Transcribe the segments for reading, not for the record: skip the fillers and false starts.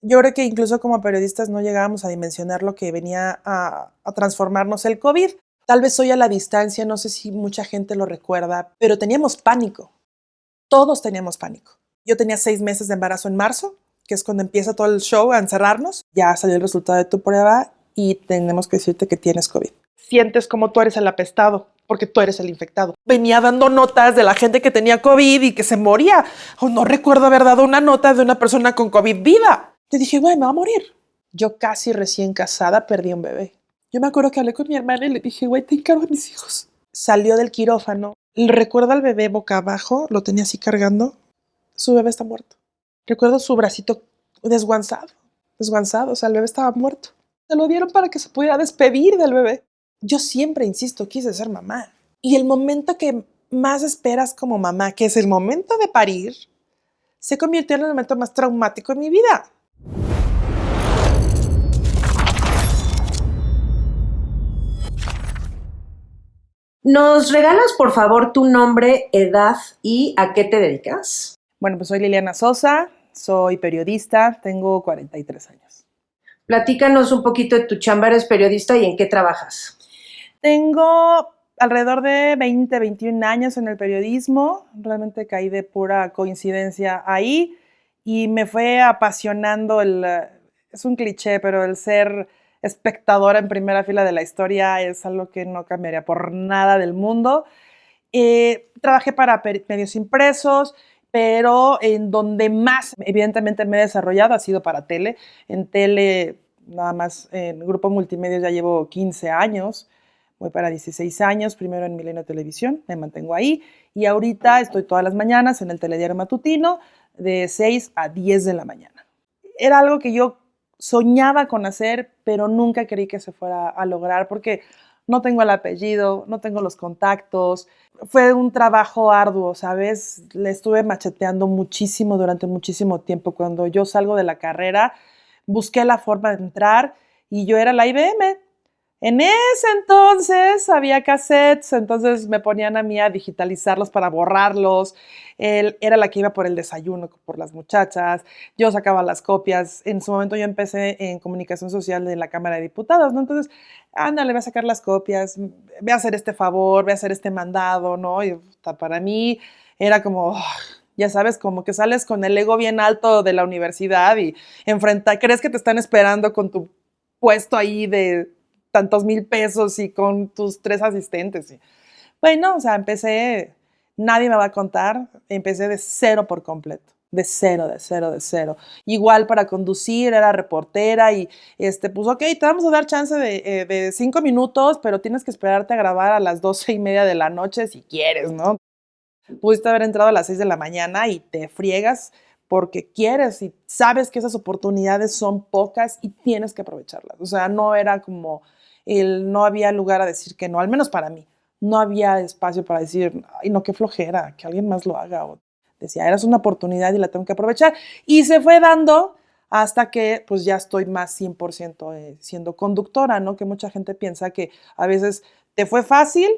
Yo creo que incluso como periodistas no llegábamos a dimensionar lo que venía a transformarnos el COVID. Tal vez hoy a la distancia, no sé si mucha gente lo recuerda, pero teníamos pánico. Todos teníamos pánico. Yo tenía 6 meses de embarazo en marzo, que es cuando empieza todo el show a encerrarnos. Ya salió el resultado de tu prueba y tenemos que decirte que tienes COVID. Sientes como tú eres el apestado, porque tú eres el infectado. Venía dando notas de la gente que tenía COVID y que se moría. O no recuerdo haber dado una nota de una persona con COVID viva. Te dije, güey, me va a morir. Yo casi recién casada perdí un bebé. Yo me acuerdo que hablé con mi hermana y le dije, güey, te encargo a mis hijos. Salió del quirófano. Recuerdo al bebé boca abajo, lo tenía así cargando. Su bebé está muerto. Recuerdo su bracito desguanzado, o sea, el bebé estaba muerto. Se lo dieron para que se pudiera despedir del bebé. Yo siempre, insisto, quise ser mamá. Y el momento que más esperas como mamá, que es el momento de parir, se convirtió en el momento más traumático de mi vida. ¿Nos regalas, por favor, tu nombre, edad y a qué te dedicas? Bueno, pues soy Liliana Sosa, soy periodista, tengo 43 años. Platícanos un poquito de tu chamba, eres periodista y en qué trabajas. Tengo alrededor de 20, 21 años en el periodismo. Realmente caí de pura coincidencia ahí y me fue apasionando es un cliché, pero el ser espectadora en primera fila de la historia es algo que no cambiaría por nada del mundo. Trabajé para medios impresos, pero en donde más evidentemente me he desarrollado ha sido para tele. En tele, nada más en Grupo Multimedia ya llevo 15 años, voy para 16 años, primero en Milenio Televisión, me mantengo ahí, y ahorita estoy todas las mañanas en el Telediario Matutino de 6 a 10 de la mañana. Era algo que yo soñaba con hacer, pero nunca creí que se fuera a lograr porque no tengo el apellido, no tengo los contactos. Fue un trabajo arduo, ¿sabes? Le estuve macheteando muchísimo durante muchísimo tiempo. Cuando yo salgo de la carrera, busqué la forma de entrar y yo era la IBM. En ese entonces había cassettes, entonces me ponían a mí a digitalizarlos para borrarlos. Él era la que iba por el desayuno por las muchachas, yo sacaba las copias. En su momento yo empecé en comunicación social de la Cámara de Diputados, ¿no? Entonces, ándale, voy a sacar las copias, voy a hacer este favor, voy a hacer este mandado, ¿no? Y para mí era como, ya sabes, como que sales con el ego bien alto de la universidad y crees que te están esperando con tu puesto ahí de tantos mil pesos y con tus 3 asistentes. Y, bueno, o sea, nadie me va a contar, empecé de cero por completo. De cero, de cero, de cero. Igual para conducir, era reportera y pues ok, te vamos a dar chance de 5 minutos, pero tienes que esperarte a grabar a las 12:30 de la noche si quieres, ¿no? Pudiste haber entrado a las 6 de la mañana y te friegas porque quieres y sabes que esas oportunidades son pocas y tienes que aprovecharlas. O sea, no era como no había lugar a decir que no, al menos para mí. No había espacio para decir, ay, no, qué flojera, que alguien más lo haga. O decía, eras una oportunidad y la tengo que aprovechar. Y se fue dando hasta que pues ya estoy más 100% siendo conductora, ¿no? Que mucha gente piensa que a veces te fue fácil.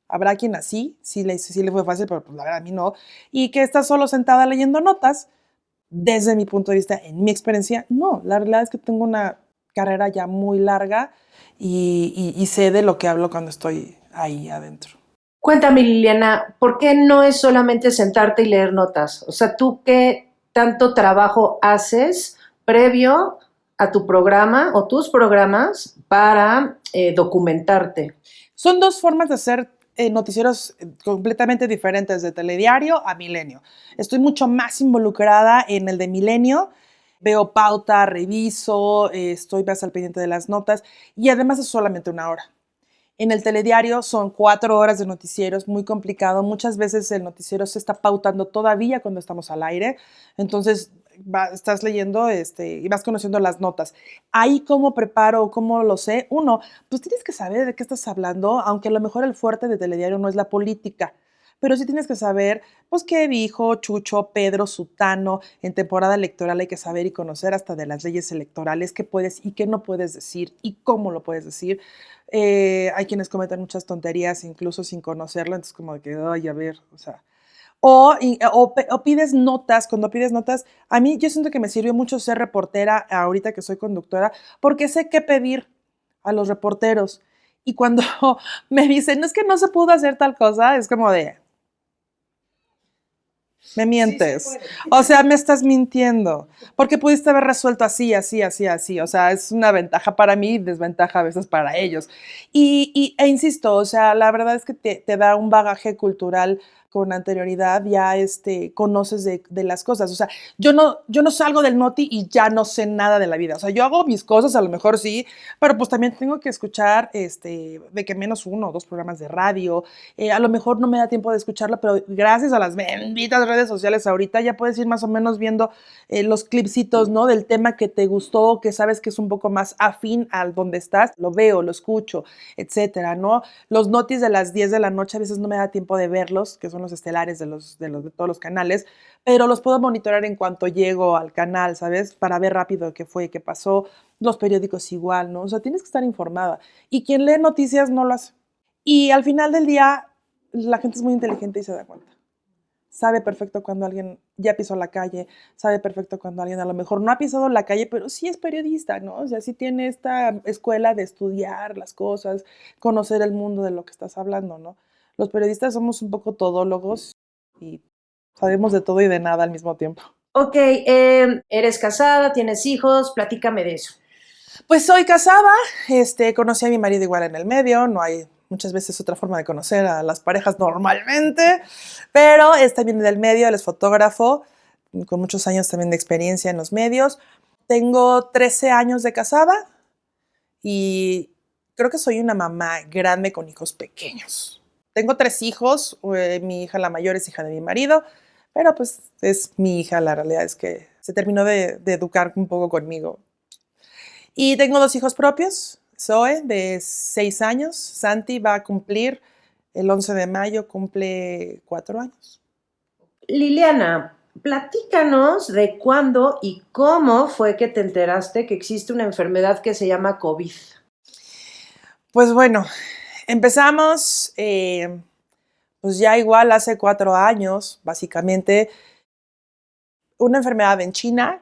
Habrá quien así, sí le fue fácil, pero pues la verdad a mí no. Y que estás solo sentada leyendo notas, desde mi punto de vista, en mi experiencia, no. La realidad es que tengo una carrera ya muy larga y sé de lo que hablo cuando estoy ahí adentro. Cuéntame, Liliana, ¿por qué no es solamente sentarte y leer notas? O sea, ¿tú qué tanto trabajo haces previo a tu programa o tus programas para documentarte? Son dos formas de hacer noticieros completamente diferentes, de Telediario a Milenio. Estoy mucho más involucrada en el de Milenio. Veo pauta, reviso, estoy más al pendiente de las notas y además es solamente una hora. En el telediario son 4 horas de noticiero, es muy complicado. Muchas veces el noticiero se está pautando todavía cuando estamos al aire. Entonces estás leyendo y vas conociendo las notas. Ahí cómo preparo, cómo lo sé. Uno, pues tienes que saber de qué estás hablando, aunque a lo mejor el fuerte de telediario no es la política. Pero sí tienes que saber, pues, qué dijo Chucho, Pedro, Sutano. En temporada electoral hay que saber y conocer hasta de las leyes electorales, qué puedes y qué no puedes decir y cómo lo puedes decir. Hay quienes cometen muchas tonterías incluso sin conocerlo, entonces como de que, ay, a ver, o sea. O pides notas, cuando pides notas, a mí yo siento que me sirvió mucho ser reportera ahorita que soy conductora, porque sé qué pedir a los reporteros. Y cuando me dicen, no es que no se pudo hacer tal cosa, es como de, me mientes. Sí, o sea, me estás mintiendo. Porque pudiste haber resuelto así, así, así, así. O sea, es una ventaja para mí y desventaja a veces para ellos. Insisto, o sea, la verdad es que te da un bagaje cultural con anterioridad, ya conoces de las cosas. O sea, yo no salgo del noti y ya no sé nada de la vida. O sea, yo hago mis cosas, a lo mejor sí, pero pues también tengo que escuchar de que menos 1 o 2 programas de radio. A lo mejor no me da tiempo de escucharlo, pero gracias a las benditas redes sociales ahorita ya puedes ir más o menos viendo los clipsitos, ¿no? Del tema que te gustó, que sabes que es un poco más afín al donde estás. Lo veo, lo escucho, etcétera, ¿no? Los notis de las 10 de la noche a veces no me da tiempo de verlos, que son los estelares de todos los canales, pero los puedo monitorar en cuanto llego al canal, ¿sabes? Para ver rápido qué fue, qué pasó. Los periódicos igual, ¿no? O sea, tienes que estar informada. Y quien lee noticias no lo hace. Y al final del día, la gente es muy inteligente y se da cuenta. Sabe perfecto cuando alguien ya pisó la calle, sabe perfecto cuando alguien a lo mejor no ha pisado la calle, pero sí es periodista, ¿no? O sea, sí tiene esta escuela de estudiar las cosas, conocer el mundo de lo que estás hablando, ¿no? Los periodistas somos un poco todólogos y sabemos de todo y de nada al mismo tiempo. Ok, eres casada, tienes hijos, platícame de eso. Pues soy casada, conocí a mi marido igual en el medio, no hay muchas veces otra forma de conocer a las parejas normalmente, pero también del medio, él es fotógrafo, con muchos años también de experiencia en los medios. Tengo 13 años de casada y creo que soy una mamá grande con hijos pequeños. Tengo 3 hijos, mi hija la mayor es hija de mi marido, pero pues es mi hija, la realidad es que se terminó de educar un poco conmigo. Y tengo 2 hijos propios, Zoe, de 6 años, Santi va a cumplir, el 11 de mayo cumple 4 años. Liliana, platícanos de cuándo y cómo fue que te enteraste que existe una enfermedad que se llama COVID. Pues bueno, empezamos, pues ya igual hace 4 años, básicamente, una enfermedad en China,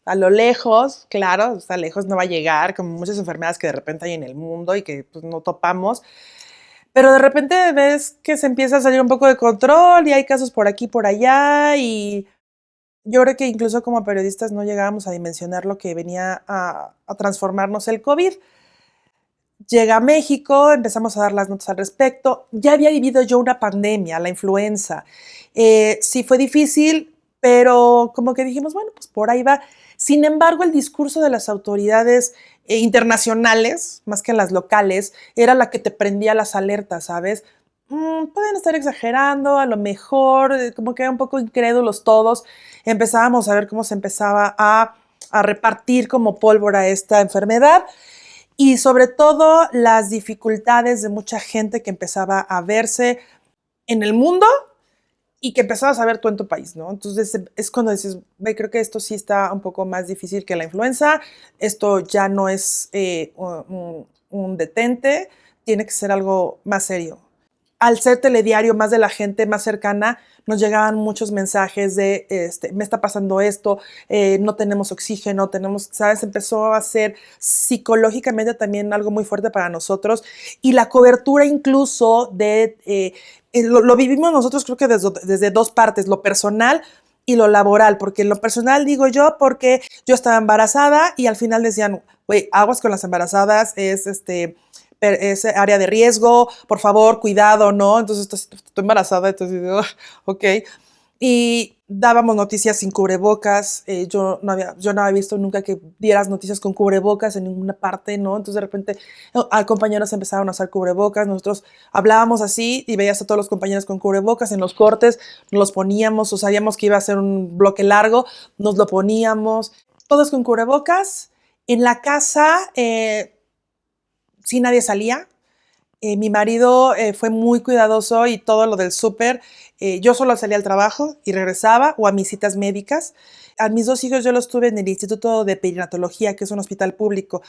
a lo lejos, claro, hasta lejos no va a llegar, como muchas enfermedades que de repente hay en el mundo y que pues, no topamos. Pero de repente ves que se empieza a salir un poco de control y hay casos por aquí, por allá y yo creo que incluso como periodistas no llegábamos a dimensionar lo que venía a transformarnos el COVID. Llega a México, empezamos a dar las notas al respecto. Ya había vivido yo una pandemia, la influenza. Sí fue difícil, pero como que dijimos, bueno, pues por ahí va. Sin embargo, el discurso de las autoridades internacionales, más que las locales, era la que te prendía las alertas, ¿sabes? Pueden estar exagerando, a lo mejor, como que eran un poco incrédulos todos. Empezábamos a ver cómo se empezaba a repartir como pólvora esta enfermedad y sobre todo las dificultades de mucha gente que empezaba a verse en el mundo y que empezabas a ver tú en tu país, ¿no? Entonces es cuando dices, ve, creo que esto sí está un poco más difícil que la influenza, esto ya no es un detente, tiene que ser algo más serio. Al ser telediario más de la gente más cercana, nos llegaban muchos mensajes de, me está pasando esto, no tenemos oxígeno, ¿sabes? Empezó a ser psicológicamente también algo muy fuerte para nosotros y la cobertura incluso lo vivimos nosotros creo que desde 2 partes, lo personal y lo laboral, porque lo personal digo yo porque yo estaba embarazada y al final decían, güey, aguas con las embarazadas, es área de riesgo, por favor, cuidado, ¿no? Entonces, estoy embarazada, entonces, ok. Y dábamos noticias sin cubrebocas, yo no había visto nunca que dieras noticias con cubrebocas en ninguna parte, ¿no? Entonces, de repente, compañeros empezaron a usar cubrebocas, nosotros hablábamos así y veías a todos los compañeros con cubrebocas, en los cortes nos los poníamos, o sabíamos que iba a ser un bloque largo, nos lo poníamos, todos con cubrebocas. En la casa, sí nadie salía. Mi marido fue muy cuidadoso y todo lo del súper, yo solo salía al trabajo y regresaba o a mis citas médicas. A mis 2 hijos yo los tuve en el Instituto de Perinatología, que es un hospital público.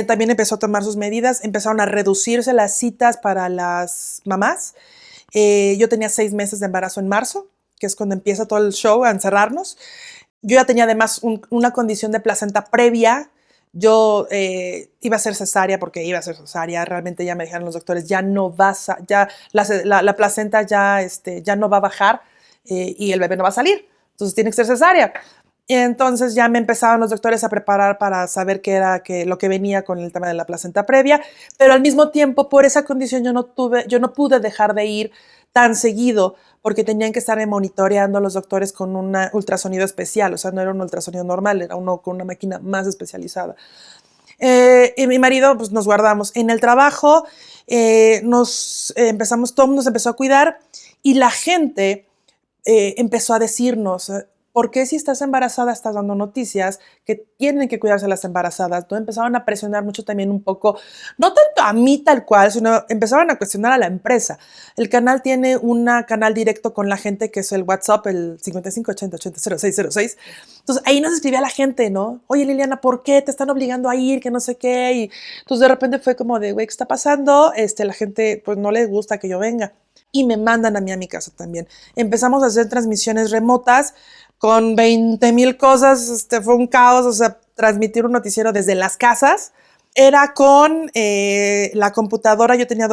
También empezó a tomar sus medidas, empezaron a reducirse las citas para las mamás. Yo tenía 6 meses de embarazo en marzo, que es cuando empieza todo el show, a encerrarnos. Yo ya tenía además una condición de placenta previa. Yo iba a ser cesárea porque iba a ser cesárea. Realmente ya me dijeron los doctores, ya no vas a, ya la placenta ya no va a bajar y el bebé no va a salir. Entonces tiene que ser cesárea. Y entonces ya me empezaron los doctores a preparar para saber qué era lo que venía con el tema de la placenta previa. Pero al mismo tiempo, por esa condición, yo no pude dejar de ir tan seguido porque tenían que estar monitoreando los doctores con un ultrasonido especial. O sea, no era un ultrasonido normal, era uno con una máquina más especializada. Y mi marido, pues nos guardamos. En el trabajo todo el mundo se empezó a cuidar y la gente empezó a decirnos, ¿por qué si estás embarazada estás dando noticias que tienen que cuidarse las embarazadas? ¿No? Empezaron a presionar mucho también un poco, no tanto a mí tal cual, sino empezaron a cuestionar a la empresa. El canal tiene un canal directo con la gente que es el WhatsApp, el 5580800606. Entonces ahí nos escribía la gente, ¿no? Oye Liliana, ¿por qué te están obligando a ir? Que no sé qué. Y entonces de repente fue como de, güey, ¿qué está pasando? La gente pues no le gusta que yo venga. Y me mandan a mí a mi casa también. Empezamos a hacer transmisiones remotas con 20,000 cosas, fue un caos, o sea, transmitir un noticiero desde las casas. Era con la computadora, yo tenía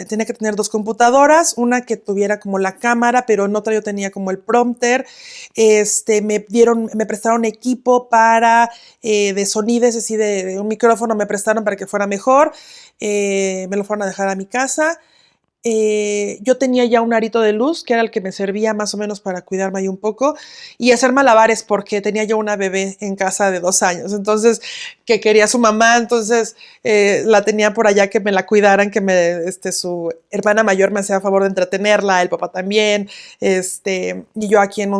tenía que tener 2 computadoras, una que tuviera como la cámara, pero en otra yo tenía como el prompter. Me prestaron equipo para de sonido, es decir, de un micrófono me prestaron para que fuera mejor. Me lo fueron a dejar a mi casa. Yo tenía ya un arito de luz, que era el que me servía más o menos para cuidarme ahí un poco, y hacer malabares porque tenía yo una bebé en casa de 2 años, entonces, que quería su mamá, entonces la tenía por allá que me la cuidaran, su hermana mayor me hacía favor de entretenerla, el papá también, y yo aquí en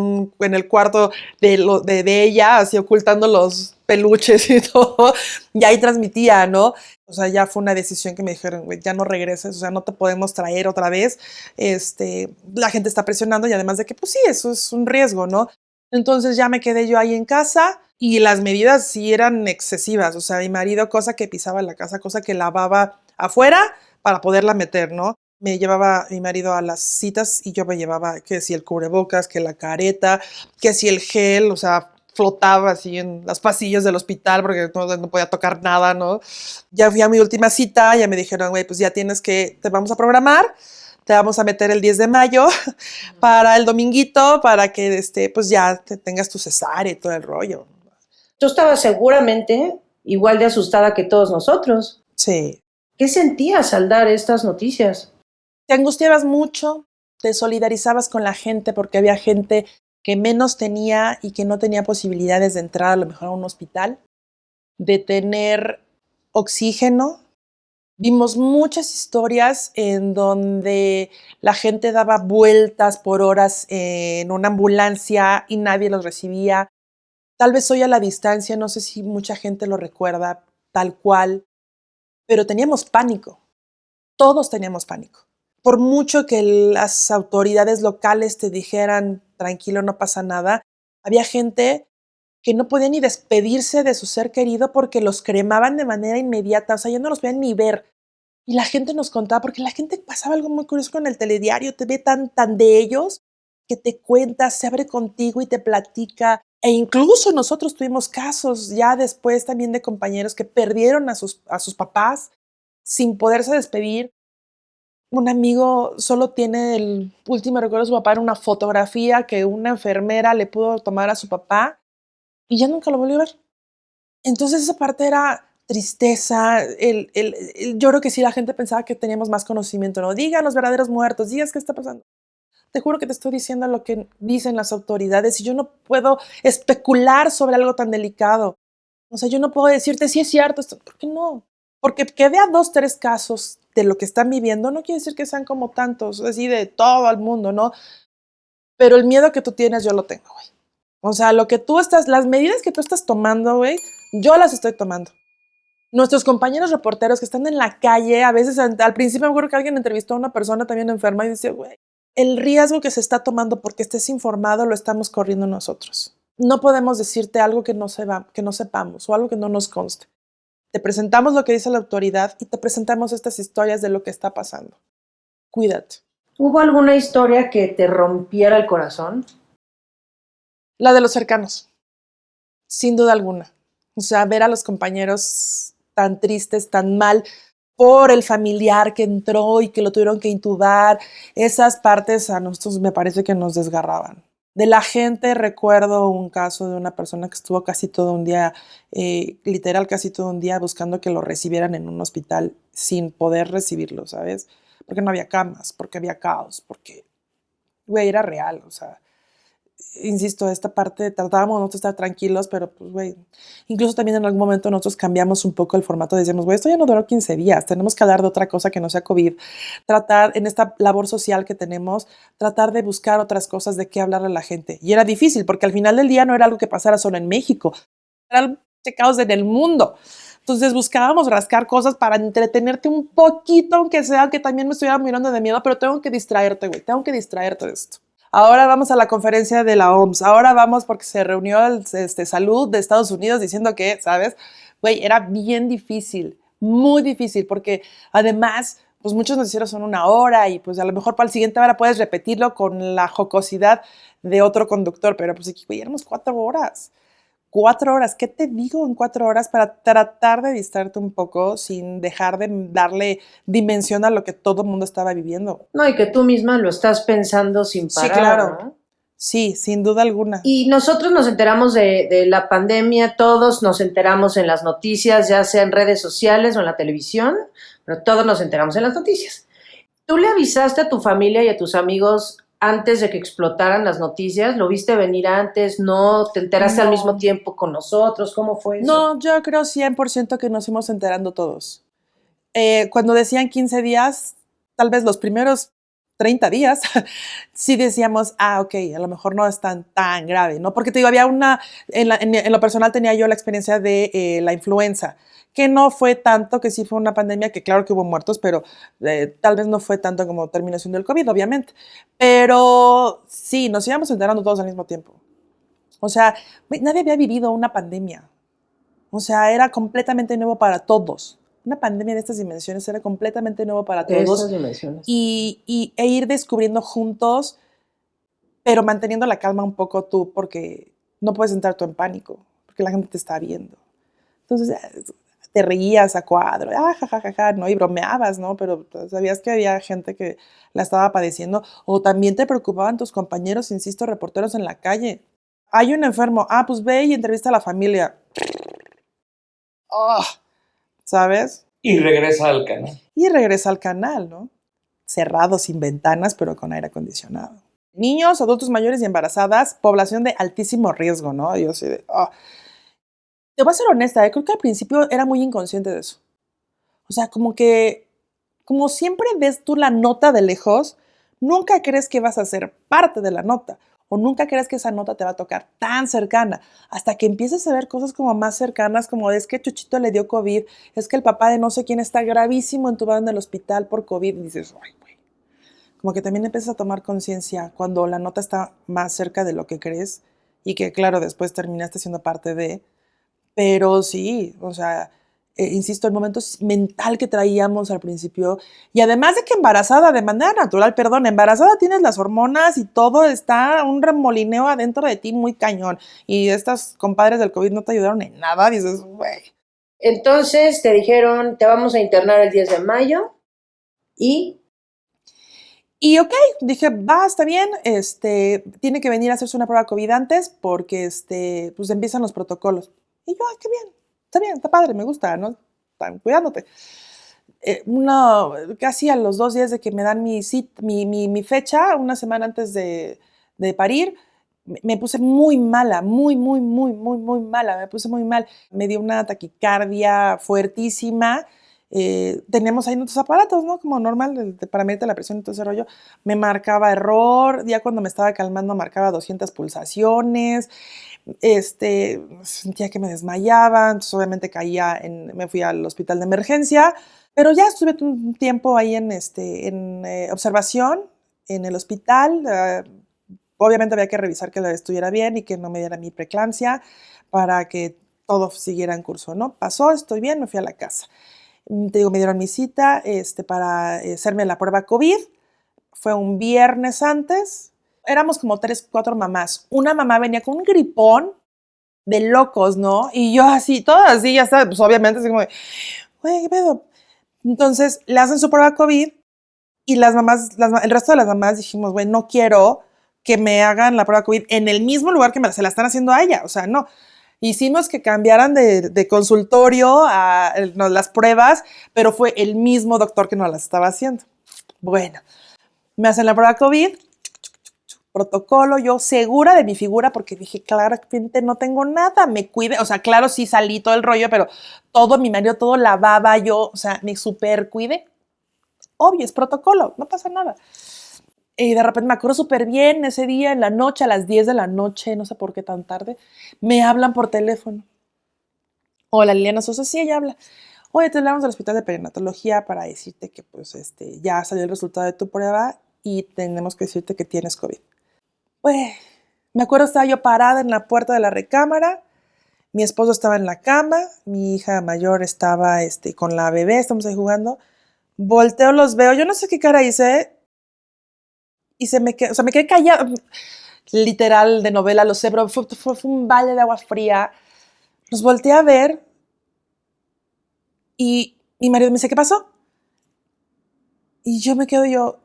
el cuarto de ella, así ocultando los peluches y todo, y ahí transmitía, ¿no? O sea, ya fue una decisión que me dijeron, güey, ya no regreses, o sea, no te podemos traer otra vez. La gente está presionando y además de que, pues sí, eso es un riesgo, ¿no? Entonces ya me quedé yo ahí en casa y las medidas sí eran excesivas. O sea, mi marido, cosa que pisaba en la casa, cosa que lavaba afuera para poderla meter, ¿no? Me llevaba mi marido a las citas y yo me llevaba, que si el cubrebocas, que la careta, que si el gel, o sea, flotaba así en las pasillas del hospital porque no podía tocar nada, ¿no? Ya fui a mi última cita, ya me dijeron, güey, pues ya te vamos a programar, te vamos a meter el 10 de mayo para el dominguito, para que pues ya tengas tu cesárea y todo el rollo. Tú estabas seguramente igual de asustada que todos nosotros. Sí. ¿Qué sentías al dar estas noticias? Te angustiabas mucho, te solidarizabas con la gente porque había gente que menos tenía y que no tenía posibilidades de entrar a lo mejor a un hospital, de tener oxígeno. Vimos muchas historias en donde la gente daba vueltas por horas en una ambulancia y nadie los recibía. Tal vez hoy a la distancia, no sé si mucha gente lo recuerda tal cual, pero teníamos pánico. Todos teníamos pánico. Por mucho que las autoridades locales te dijeran, tranquilo, no pasa nada, había gente que no podía ni despedirse de su ser querido porque los cremaban de manera inmediata, o sea, ya no los podían ni ver. Y la gente nos contaba, porque la gente pasaba algo muy curioso con el telediario, te ve tan de ellos, que te cuenta, se abre contigo y te platica. E incluso nosotros tuvimos casos ya después también de compañeros que perdieron a sus papás sin poderse despedir. Un amigo solo tiene el último recuerdo de su papá en una fotografía que una enfermera le pudo tomar a su papá y ya nunca lo volvió a ver. Entonces esa parte era tristeza, yo creo que sí la gente pensaba que teníamos más conocimiento, ¿no? Digan los verdaderos muertos, digas qué está pasando. Te juro que te estoy diciendo lo que dicen las autoridades y yo no puedo especular sobre algo tan delicado. O sea, yo no puedo decirte si es cierto esto, ¿por qué no? Porque que vea 2, 3 casos de lo que están viviendo no quiere decir que sean como tantos, así de todo el mundo, ¿no? Pero el miedo que tú tienes yo lo tengo, güey. O sea, las medidas que tú estás tomando, güey, yo las estoy tomando. Nuestros compañeros reporteros que están en la calle, a veces al principio me acuerdo que alguien entrevistó a una persona también enferma y decía, güey, el riesgo que se está tomando porque estés informado lo estamos corriendo nosotros. No podemos decirte algo que no sepamos o algo que no nos conste. Te presentamos lo que dice la autoridad y te presentamos estas historias de lo que está pasando. Cuídate. ¿Hubo alguna historia que te rompiera el corazón? La de los cercanos, sin duda alguna. O sea, ver a los compañeros tan tristes, tan mal por el familiar que entró y que lo tuvieron que intubar, esas partes a nosotros me parece que nos desgarraban. De la gente recuerdo un caso de una persona que estuvo casi todo un día, literal casi todo un día buscando que lo recibieran en un hospital sin poder recibirlo, ¿sabes? Porque no había camas, porque había caos, porque, güey, era real, o sea, insisto, esta parte tratábamos nosotros de estar tranquilos, pero pues, güey, incluso también en algún momento nosotros cambiamos un poco el formato, decíamos, güey, esto ya no duró 15 días, tenemos que hablar de otra cosa que no sea COVID, tratar en esta labor social que tenemos, tratar de buscar otras cosas de qué hablarle a la gente. Y era difícil, porque al final del día no era algo que pasara solo en México, era algo que caos en el mundo. Entonces buscábamos rascar cosas para entretenerte un poquito, aunque sea que también me estuviera mirando de miedo, pero tengo que distraerte, güey, tengo que distraerte de esto. Ahora vamos a la conferencia de la OMS, ahora vamos porque se reunió el Salud de Estados Unidos diciendo que, ¿sabes? Güey, era bien difícil, muy difícil, porque además, pues muchos noticieros son 1 hora y pues a lo mejor para la siguiente hora puedes repetirlo con la jocosidad de otro conductor, pero pues aquí, güey, éramos 4 horas. 4 horas, ¿qué te digo en 4 horas para tratar de distraerte un poco sin dejar de darle dimensión a lo que todo el mundo estaba viviendo? No, y que tú misma lo estás pensando sin Sí, parar, claro. ¿no? Sí, sin duda alguna. Y nosotros nos enteramos de la pandemia, todos nos enteramos en las noticias, ya sea en redes sociales o en la televisión, pero todos nos enteramos en las noticias. ¿Tú le avisaste a tu familia y a tus amigos antes de que explotaran las noticias? ¿Lo viste venir antes? ¿No? ¿Te enteraste al mismo No, tiempo con nosotros? ¿Cómo fue eso? no, yo creo 100% que nos fuimos enterando todos. Cuando decían 15 días, tal vez los primeros 30 días, sí decíamos, ah, ok, a lo mejor no es tan grave, ¿no? Porque te digo, había en lo personal tenía yo la experiencia de la influenza, que no fue tanto, que sí fue una pandemia, que claro que hubo muertos, pero tal vez no fue tanto como terminación del COVID, obviamente. Pero sí, nos íbamos enterando todos al mismo tiempo. O sea, nadie había vivido una pandemia. O sea, era completamente nuevo para todos. Una pandemia de estas dimensiones era completamente nuevo para De todos estas dimensiones. e ir descubriendo juntos, pero manteniendo la calma un poco tú, porque no puedes entrar tú en pánico, porque la gente te está viendo. Entonces, te reías a cuadro, ja, ¿no? Y bromeabas, ¿no? Pero sabías que había gente que la estaba padeciendo, o también te preocupaban tus compañeros, insisto, reporteros en la calle. Hay un enfermo, pues ve y entrevista a la familia. Oh, ¿sabes? Y regresa al canal. Y regresa al canal, ¿no? Cerrado, sin ventanas, pero con aire acondicionado. Niños, adultos mayores y embarazadas, población de altísimo riesgo, ¿no? Yo sí de, Te voy a ser honesta, creo que al principio era muy inconsciente de eso. O sea, como siempre ves tú la nota de lejos, nunca crees que vas a ser parte de la nota o nunca crees que esa nota te va a tocar tan cercana, hasta que empiezas a ver cosas como más cercanas, como es que Chuchito le dio COVID, es que el papá de no sé quién está gravísimo entubado en el hospital por COVID, y dices, ay, güey, como que también empiezas a tomar conciencia cuando la nota está más cerca de lo que crees y que claro, después terminaste siendo parte de, pero sí, o sea, insisto, el momento mental que traíamos al principio, y además de que embarazada de manera natural, perdón, embarazada tienes las hormonas y todo está un remolineo adentro de ti muy cañón, y estas compadres del COVID no te ayudaron en nada, dices, güey. Entonces te dijeron, te vamos a internar el 10 de mayo y Y ok, dije, va, está bien, tiene que venir a hacerse una prueba COVID antes porque, pues empiezan los protocolos. Y yo, qué bien, está padre, me gusta, ¿no? Están cuidándote. Casi a los 2 días de que me dan mi fecha, una semana antes de parir, me puse muy mala, muy mala, me puse muy mal. Me dio una taquicardia fuertísima. Teníamos ahí nuestros aparatos, ¿no? Como normal, para medirte la presión y todo ese rollo. Me marcaba error, ya cuando me estaba calmando marcaba 200 pulsaciones. Sentía que me desmayaba, entonces obviamente me fui al hospital de emergencia, pero ya estuve un tiempo ahí en observación en el hospital. Obviamente había que revisar que estuviera bien y que no me diera mi preeclampsia para que todo siguiera en curso, ¿no? Pasó, estoy bien, me fui a la casa. Te digo, me dieron mi cita para hacerme la prueba COVID. fue un viernes antes. Éramos como 3, 4 mamás. Una mamá venía con un gripón de locos, ¿no? Y yo así, todas así, ya está, pues obviamente así como de, güey, ¿qué pedo? Entonces le hacen su prueba COVID y las mamás, el resto de las mamás dijimos, güey, no quiero que me hagan la prueba COVID en el mismo lugar que se la están haciendo a ella. O sea, no. Hicimos que cambiaran de consultorio a las pruebas, pero fue el mismo doctor que nos las estaba haciendo. Bueno, me hacen la prueba COVID, protocolo, yo segura de mi figura porque dije, claramente no tengo nada, me cuide, o sea, claro, sí salí todo el rollo, pero todo, mi marido todo lavaba, yo, o sea, me super cuide. Obvio, es protocolo, no pasa nada. Y de repente me acuerdo súper bien ese día, en la noche, a las 10 de la noche, no sé por qué tan tarde, me hablan por teléfono. Hola, Liliana Sosa, sí, ella habla. Oye, te hablamos del hospital de perinatología para decirte que pues ya salió el resultado de tu prueba y tenemos que decirte que tienes COVID. Pues, me acuerdo estaba yo parada en la puerta de la recámara, mi esposo estaba en la cama, mi hija mayor estaba con la bebé, estamos ahí jugando. Volteo, los veo, yo no sé qué cara hice y me quedé callada, literal de novela, lo sé, pero fue un balde de agua fría. Los volteé a ver y mi marido me dice, ¿qué pasó? Y yo me quedo,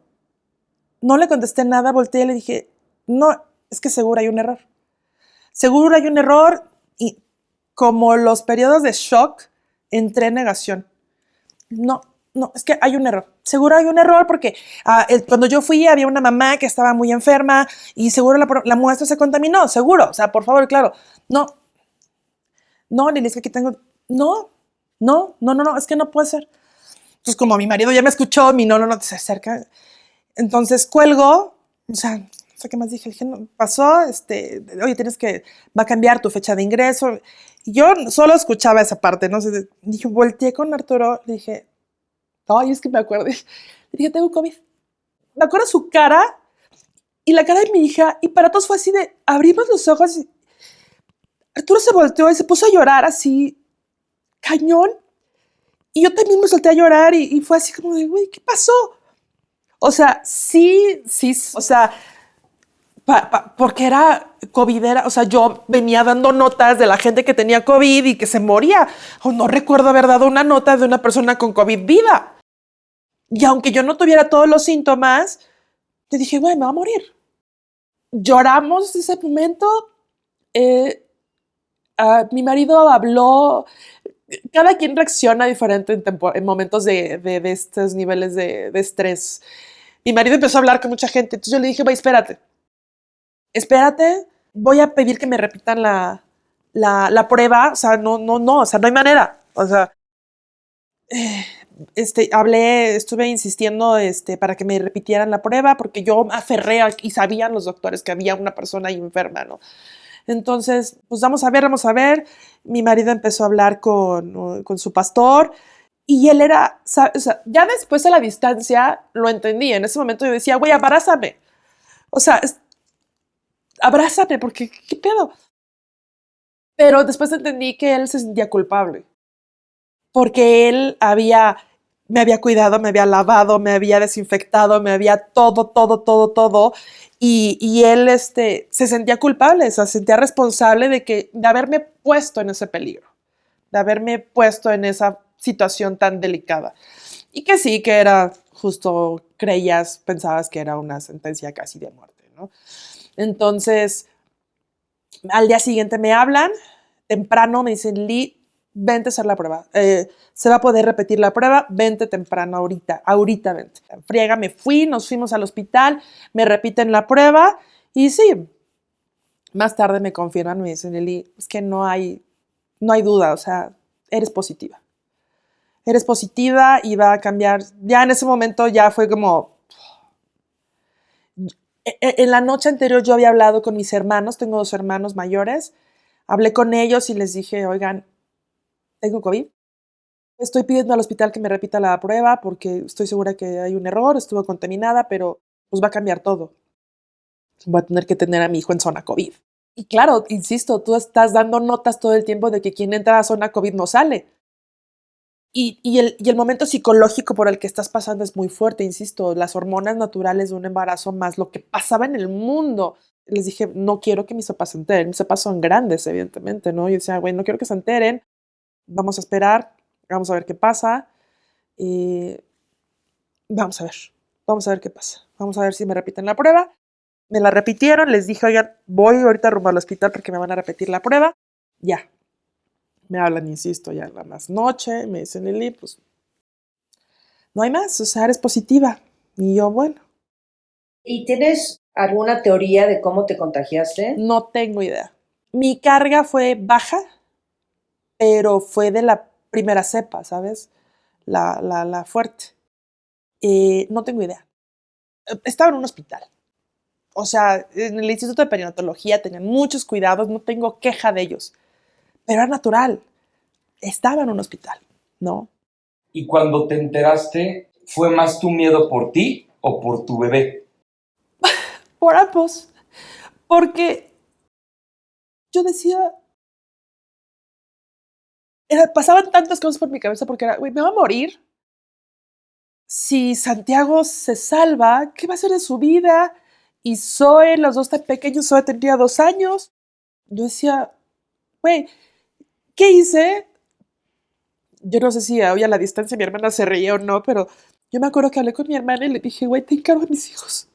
no le contesté nada, volteé y le dije, no, es que seguro hay un error. Seguro hay un error y como los periodos de shock, entré en negación. No, no, es que hay un error. Seguro hay un error porque cuando yo fui había una mamá que estaba muy enferma y seguro la muestra se contaminó, seguro. O sea, por favor, claro. No, no, Lili, es que aquí tengo... No, no, es que no puede ser. Entonces, como mi marido ya me escuchó, no, se acerca. Entonces, cuelgo, o sea, no sé qué más dije. Dije, no, pasó, oye, va a cambiar tu fecha de ingreso. Y yo solo escuchaba esa parte, ¿no? Dije, volteé con Arturo, le dije, ay, es que me acuerdo. Le dije, tengo COVID. Me acuerdo su cara y la cara de mi hija, y para todos fue así de, abrimos los ojos y Arturo se volteó y se puso a llorar así, cañón. Y yo también me solté a llorar y fue así como de, güey, ¿qué pasó? O sea, sí, o sea, porque era covidera, o sea, yo venía dando notas de la gente que tenía COVID y que se moría. O no recuerdo haber dado una nota de una persona con COVID viva. Y aunque yo no tuviera todos los síntomas, te dije, güey, me va a morir. Lloramos ese momento. Mi marido habló. Cada quien reacciona diferente en momentos de estos niveles de estrés. Mi marido empezó a hablar con mucha gente. Entonces yo le dije, güey, espérate, voy a pedir que me repitan la prueba. O sea, no, o sea, no hay manera. O sea, estuve insistiendo para que me repitieran la prueba porque yo me aferré y sabían los doctores que había una persona ahí enferma, ¿no? Entonces, pues vamos a ver. Mi marido empezó a hablar con su pastor y él era, o sea, ya después a la distancia lo entendí. En ese momento yo decía, güey, abrázame. O sea, abrázame porque, ¿qué pedo? Pero después entendí que él se sentía culpable porque me había cuidado, me había lavado, me había desinfectado, me había todo. Y él se sentía culpable, se sentía responsable de haberme puesto en ese peligro, de haberme puesto en esa situación tan delicada. Y que sí, que era justo, pensabas que era una sentencia casi de muerte, ¿no? Entonces, al día siguiente me hablan, temprano me dicen, Lee, vente a hacer la prueba. Se va a poder repetir la prueba, vente temprano, ahorita vente. Friega, nos fuimos al hospital, me repiten la prueba y sí, más tarde me confirman, me dicen, Lili, es que no hay duda, o sea, eres positiva. Eres positiva y va a cambiar. Ya en ese momento ya fue como... En la noche anterior yo había hablado con mis hermanos, tengo 2 hermanos mayores, hablé con ellos y les dije, oigan, tengo COVID. Estoy pidiendo al hospital que me repita la prueba porque estoy segura que hay un error, estuvo contaminada, pero pues va a cambiar todo. Voy a tener que tener a mi hijo en zona COVID. Y claro, insisto, tú estás dando notas todo el tiempo de que quien entra a zona COVID no sale. Y el momento psicológico por el que estás pasando es muy fuerte, insisto, las hormonas naturales de un embarazo más lo que pasaba en el mundo. Les dije, no quiero que mis papás se enteren. Mis papás son grandes, evidentemente, ¿no? Yo decía, güey, no quiero que se enteren. Vamos a esperar, vamos a ver qué pasa. Y vamos a ver qué pasa. Vamos a ver si me repiten la prueba. Me la repitieron, les dije, oigan, voy ahorita rumbo al hospital porque me van a repetir la prueba. Ya, me hablan, insisto, ya en la más noche, me dicen, Lili, pues no hay más, o sea, eres positiva. Y yo, bueno, ¿Y tienes alguna teoría de cómo te contagiaste? no tengo idea. Mi carga fue baja, pero fue de la primera cepa, ¿sabes? La fuerte. No tengo idea. Estaba en un hospital. O sea, en el Instituto de Perinatología tenían muchos cuidados, no tengo queja de ellos. Pero era natural. Estaba en un hospital, ¿no? Y cuando te enteraste, ¿fue más tu miedo por ti o por tu bebé? Por ambos. Porque yo decía, pasaban tantas cosas por mi cabeza porque era, güey, me va a morir. Si Santiago se salva, ¿qué va a hacer de su vida? Y Zoe, los dos tan pequeños, Zoe tendría 2 años. Yo decía, güey, ¿qué hice? Yo no sé si hoy a la distancia mi hermana se reía o no, pero yo me acuerdo que hablé con mi hermana y le dije, güey, te encargo a mis hijos.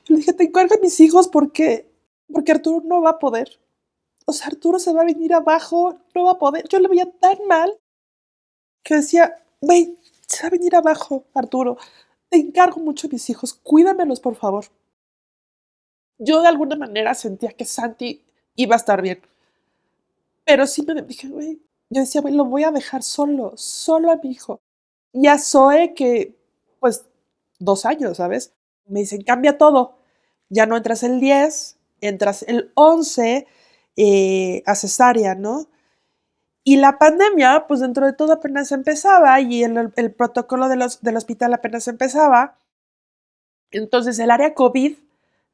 Yo le dije, te encargo a mis hijos porque Arturo no va a poder. O sea, Arturo se va a venir abajo, no va a poder. Yo le veía tan mal que decía, güey, se va a venir abajo, Arturo. Te encargo mucho a mis hijos, cuídamelos, por favor. Yo de alguna manera sentía que Santi iba a estar bien. Pero sí me dije, güey, yo decía, güey, lo voy a dejar solo a mi hijo. Y a Zoe, que, pues, 2 años, ¿sabes? Me dicen, cambia todo. Ya no entras el 10, entras el 11 a cesárea, ¿no? Y la pandemia, pues dentro de todo apenas empezaba y el protocolo del hospital apenas empezaba. Entonces el área COVID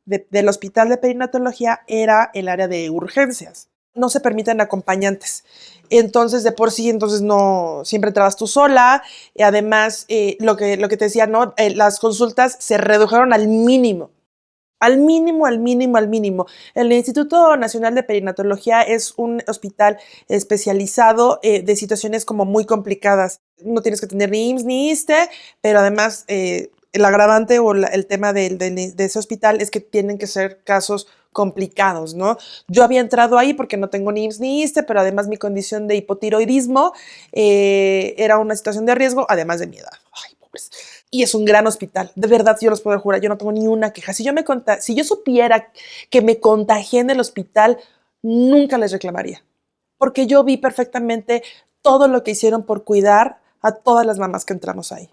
del hospital de perinatología era el área de urgencias. No se permiten acompañantes. Entonces, de por sí, entonces no, siempre entrabas tú sola. Y además, lo que te decía, ¿no? Las consultas se redujeron al mínimo. Al mínimo, al mínimo, al mínimo. El Instituto Nacional de Perinatología es un hospital especializado de situaciones como muy complicadas. No tienes que tener ni IMSS ni ISSSTE, pero además el agravante o el tema de ese hospital es que tienen que ser casos complicados, ¿no? Yo había entrado ahí porque no tengo ni IMSS ni ISSSTE, pero además mi condición de hipotiroidismo era una situación de riesgo, además de mi edad. Ay, pobres. Y es un gran hospital, de verdad, yo los puedo jurar, yo no tengo ni una queja. Si yo supiera que me contagié en el hospital, nunca les reclamaría, porque yo vi perfectamente todo lo que hicieron por cuidar a todas las mamás que entramos ahí.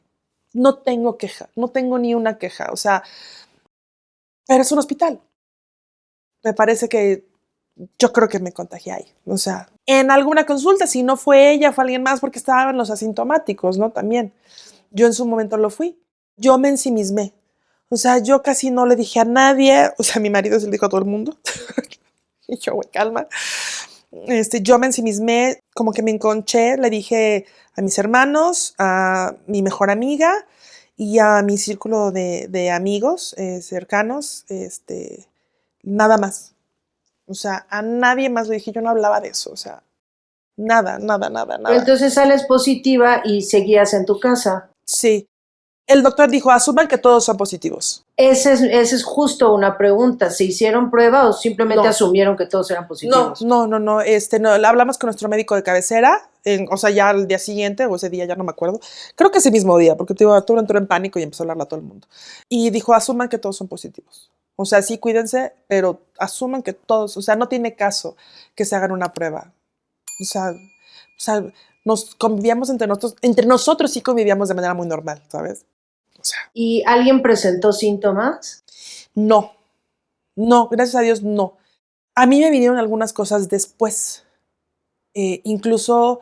No tengo queja, no tengo ni una queja, o sea, pero es un hospital. Me parece que yo creo que me contagié ahí, o sea, en alguna consulta, si no fue ella, fue alguien más porque estaban los asintomáticos, ¿no? También. Yo en su momento lo fui. Yo me ensimismé. O sea, yo casi no le dije a nadie. O sea, mi marido se lo dijo a todo el mundo. Y yo, güey, calma. Yo me ensimismé, como que me enconché. Le dije a mis hermanos, a mi mejor amiga y a mi círculo de amigos cercanos. Nada más. O sea, a nadie más le dije. Yo no hablaba de eso. O sea, nada, nada, nada, Pero nada. entonces sales positiva y seguías en tu casa. Sí. El doctor dijo, asuman que todos son positivos. Esa es justo una pregunta. ¿Se hicieron prueba o simplemente No. asumieron que todos eran positivos? No. No, hablamos con nuestro médico de cabecera, o sea, ya al día siguiente, o ese día, ya no me acuerdo. Creo que ese mismo día, porque Arturo entró en pánico y empezó a hablarle a todo el mundo. Y dijo, asuman que todos son positivos. O sea, sí, cuídense, pero asuman que todos, o sea, no tiene caso que se hagan una prueba. O sea, nos convivíamos entre nosotros sí convivíamos de manera muy normal, ¿sabes? O sea, ¿Y alguien presentó síntomas? no, gracias a Dios, no. A mí me vinieron algunas cosas después. Incluso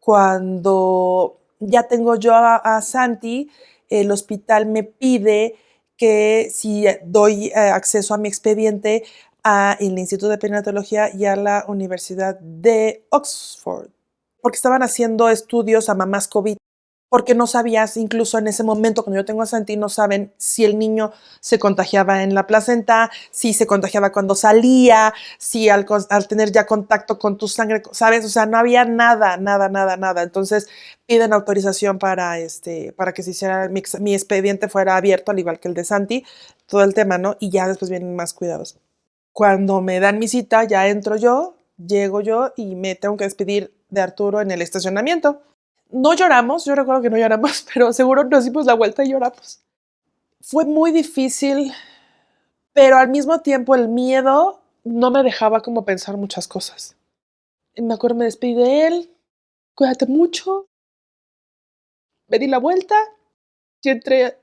cuando ya tengo yo a Santi, el hospital me pide que si doy acceso a mi expediente a el Instituto de Perinatología y a la Universidad de Oxford, porque estaban haciendo estudios a mamás COVID, porque no sabías, incluso en ese momento, cuando yo tengo a Santi, no saben si el niño se contagiaba en la placenta, si se contagiaba cuando salía, si al tener ya contacto con tu sangre, ¿sabes? O sea, no había nada, nada, nada, nada. Entonces piden autorización para que se hiciera, mi expediente fuera abierto, al igual que el de Santi, todo el tema, ¿no? Y ya después vienen más cuidados. Cuando me dan mi cita, ya llego yo y me tengo que despedir de Arturo en el estacionamiento. No lloramos, yo recuerdo que no lloramos, pero seguro nos dimos la vuelta y lloramos. Fue muy difícil, pero al mismo tiempo el miedo no me dejaba como pensar muchas cosas. Y me acuerdo, me despedí de él, cuídate mucho, me di la vuelta y entré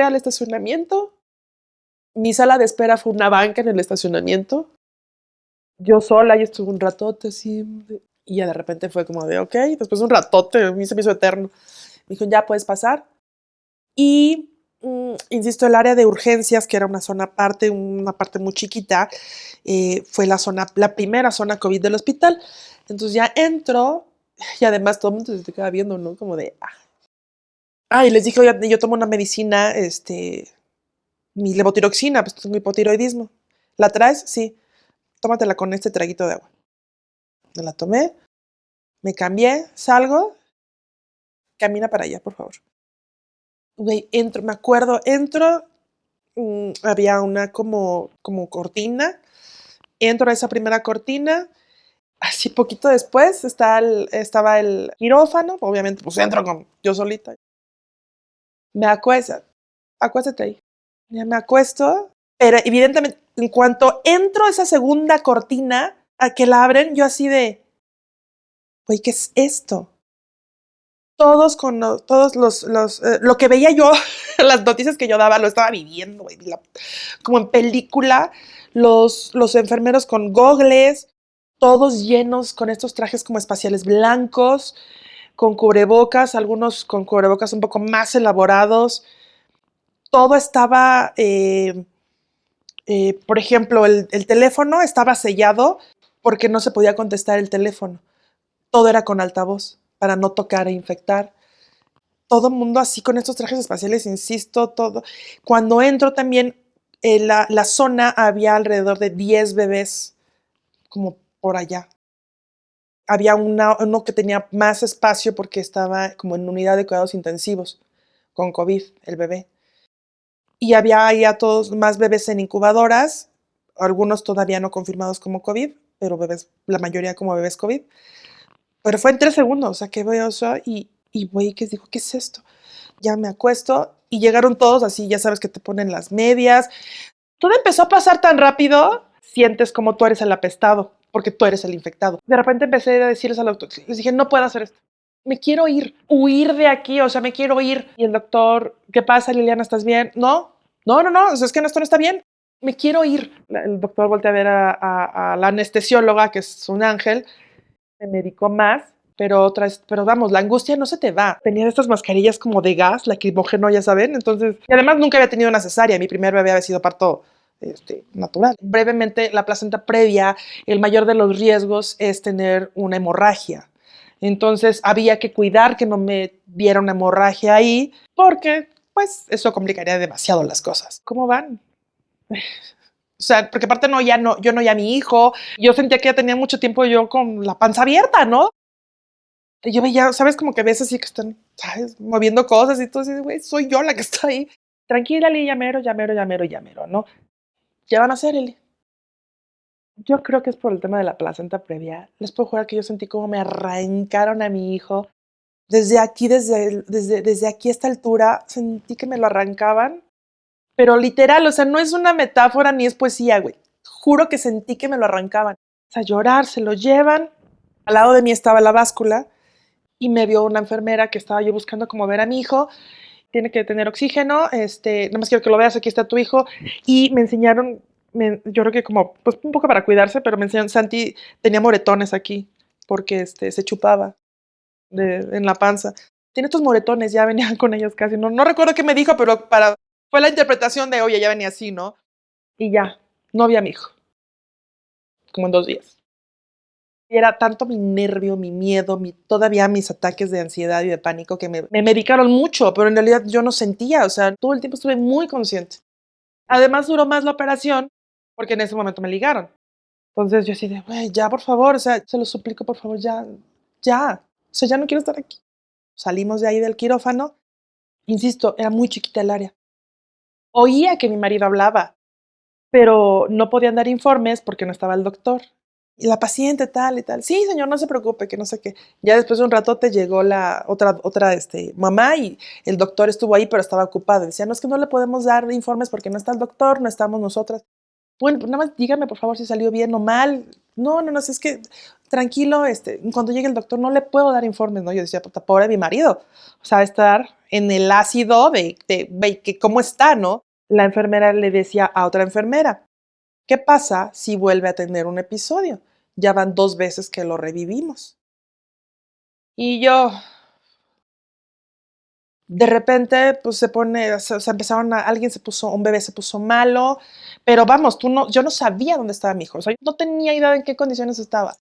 al estacionamiento. Mi sala de espera fue una banca en el estacionamiento. Yo sola y estuve un ratote así. Y ya de repente fue como de, ok, después de un ratote, a mí se me hizo eterno. Me dijo, ya puedes pasar. Y, insisto, el área de urgencias, que era una parte muy chiquita, fue la primera zona COVID del hospital. Entonces ya entro y además todo el mundo se te queda viendo, ¿no? Como de, y les dije, oye, yo tomo una medicina, mi levotiroxina, pues tengo hipotiroidismo. ¿La traes? Sí. Tómatela con este traguito de agua. Me la tomé, me cambié, salgo, camina para allá, por favor. Güey, me acuerdo, había una como cortina, entro a esa primera cortina, así poquito después estaba el quirófano, obviamente pues entro yo solita. Me acuéstate ahí. Ya me acuesto, pero evidentemente en cuanto entro a esa segunda cortina, a que la abren, yo así de, güey, ¿qué es esto? Lo que veía yo, las noticias que yo daba, lo estaba viviendo, güey, como en película, los enfermeros con gogles, todos llenos con estos trajes como espaciales blancos, con cubrebocas, algunos con cubrebocas un poco más elaborados. Todo estaba, por ejemplo, el teléfono estaba sellado porque no se podía contestar el teléfono. Todo era con altavoz para no tocar e infectar. Todo el mundo así con estos trajes espaciales, insisto, todo. Cuando entro también, en la zona había alrededor de 10 bebés, como por allá. Había uno que tenía más espacio porque estaba como en unidad de cuidados intensivos, con COVID, el bebé. Y había ya todos más bebés en incubadoras, algunos todavía no confirmados como COVID, pero bebés, la mayoría como bebés COVID. Pero fue en 3 segundos, o sea, que veo eso güey, ¿qué digo? ¿Qué es esto? Ya me acuesto y llegaron todos así, ya sabes que te ponen las medias. Todo empezó a pasar tan rápido, sientes como tú eres el apestado, porque tú eres el infectado. De repente empecé a decirles al doctor, les dije, no puedo hacer esto. Me quiero ir, huir de aquí, o sea, me quiero ir. Y el doctor, ¿qué pasa, Liliana? ¿Estás bien? No, o sea, es que esto no está bien. Me quiero ir. El doctor voltea a ver a la anestesióloga, que es un ángel, me medicó más, pero vamos, la angustia no se te va. Tenía estas mascarillas como de gas, lacrimógeno, ya saben, entonces, y además nunca había tenido una cesárea, mi primer bebé había sido parto natural. Brevemente, la placenta previa, el mayor de los riesgos es tener una hemorragia. Entonces, había que cuidar que no me diera una hemorragia ahí, porque, pues, eso complicaría demasiado las cosas. ¿Cómo van? O sea, porque aparte yo no ya mi hijo, yo sentía que ya tenía mucho tiempo yo con la panza abierta, ¿no? Y yo veía, ¿sabes? Como que ves así que están, ¿sabes? Moviendo cosas y todo así, güey, soy yo la que está ahí. Tranquila, Eli, llamero, ¿no? ¿Qué van a hacer, Eli? Yo creo que es por el tema de la placenta previa. Les puedo jurar que yo sentí como me arrancaron a mi hijo. Desde aquí, desde aquí a esta altura, sentí que me lo arrancaban. Pero literal, o sea, no es una metáfora ni es poesía, güey. Juro que sentí que me lo arrancaban. O sea, llorar, se lo llevan. Al lado de mí estaba la báscula y me vio una enfermera que estaba yo buscando como ver a mi hijo. Tiene que tener oxígeno, nada más quiero que lo veas, aquí está tu hijo. Y me enseñaron, yo creo que como, pues un poco para cuidarse, pero me enseñaron, Santi tenía moretones aquí, porque se chupaba en la panza. Tiene estos moretones, ya venían con ellos casi. No recuerdo qué me dijo, pero fue la interpretación de, oye, ya venía así, ¿no? Y ya, no vi a mi hijo. Como en 2 días. Y era tanto mi nervio, mi miedo, todavía mis ataques de ansiedad y de pánico que me medicaron mucho, pero en realidad yo no sentía, o sea, todo el tiempo estuve muy consciente. Además duró más la operación porque en ese momento me ligaron. Entonces yo así de, güey, ya por favor, o sea, se lo suplico por favor, ya, ya, o sea, ya no quiero estar aquí. Salimos de ahí del quirófano, insisto, era muy chiquita el área. Oía que mi marido hablaba, pero no podían dar informes porque no estaba el doctor. Y la paciente tal y tal. Sí, señor, no se preocupe, que no sé qué. Ya después de un rato te llegó la otra mamá y el doctor estuvo ahí, pero estaba ocupado. Decía, no, es que no le podemos dar informes porque no está el doctor, no estamos nosotras. Bueno, pues nada más dígame, por favor, si salió bien o mal. No, es que tranquilo, cuando llegue el doctor no le puedo dar informes, ¿no? Yo decía, puta, pobre mi marido. O sea, estar en el ácido de que cómo está, ¿no? La enfermera le decía a otra enfermera, ¿qué pasa si vuelve a tener un episodio? Ya van 2 veces que lo revivimos. Y yo, de repente, pues se pone, o sea, un bebé se puso malo, pero vamos, yo no sabía dónde estaba mi hijo, o sea, yo no tenía idea en qué condiciones estaba.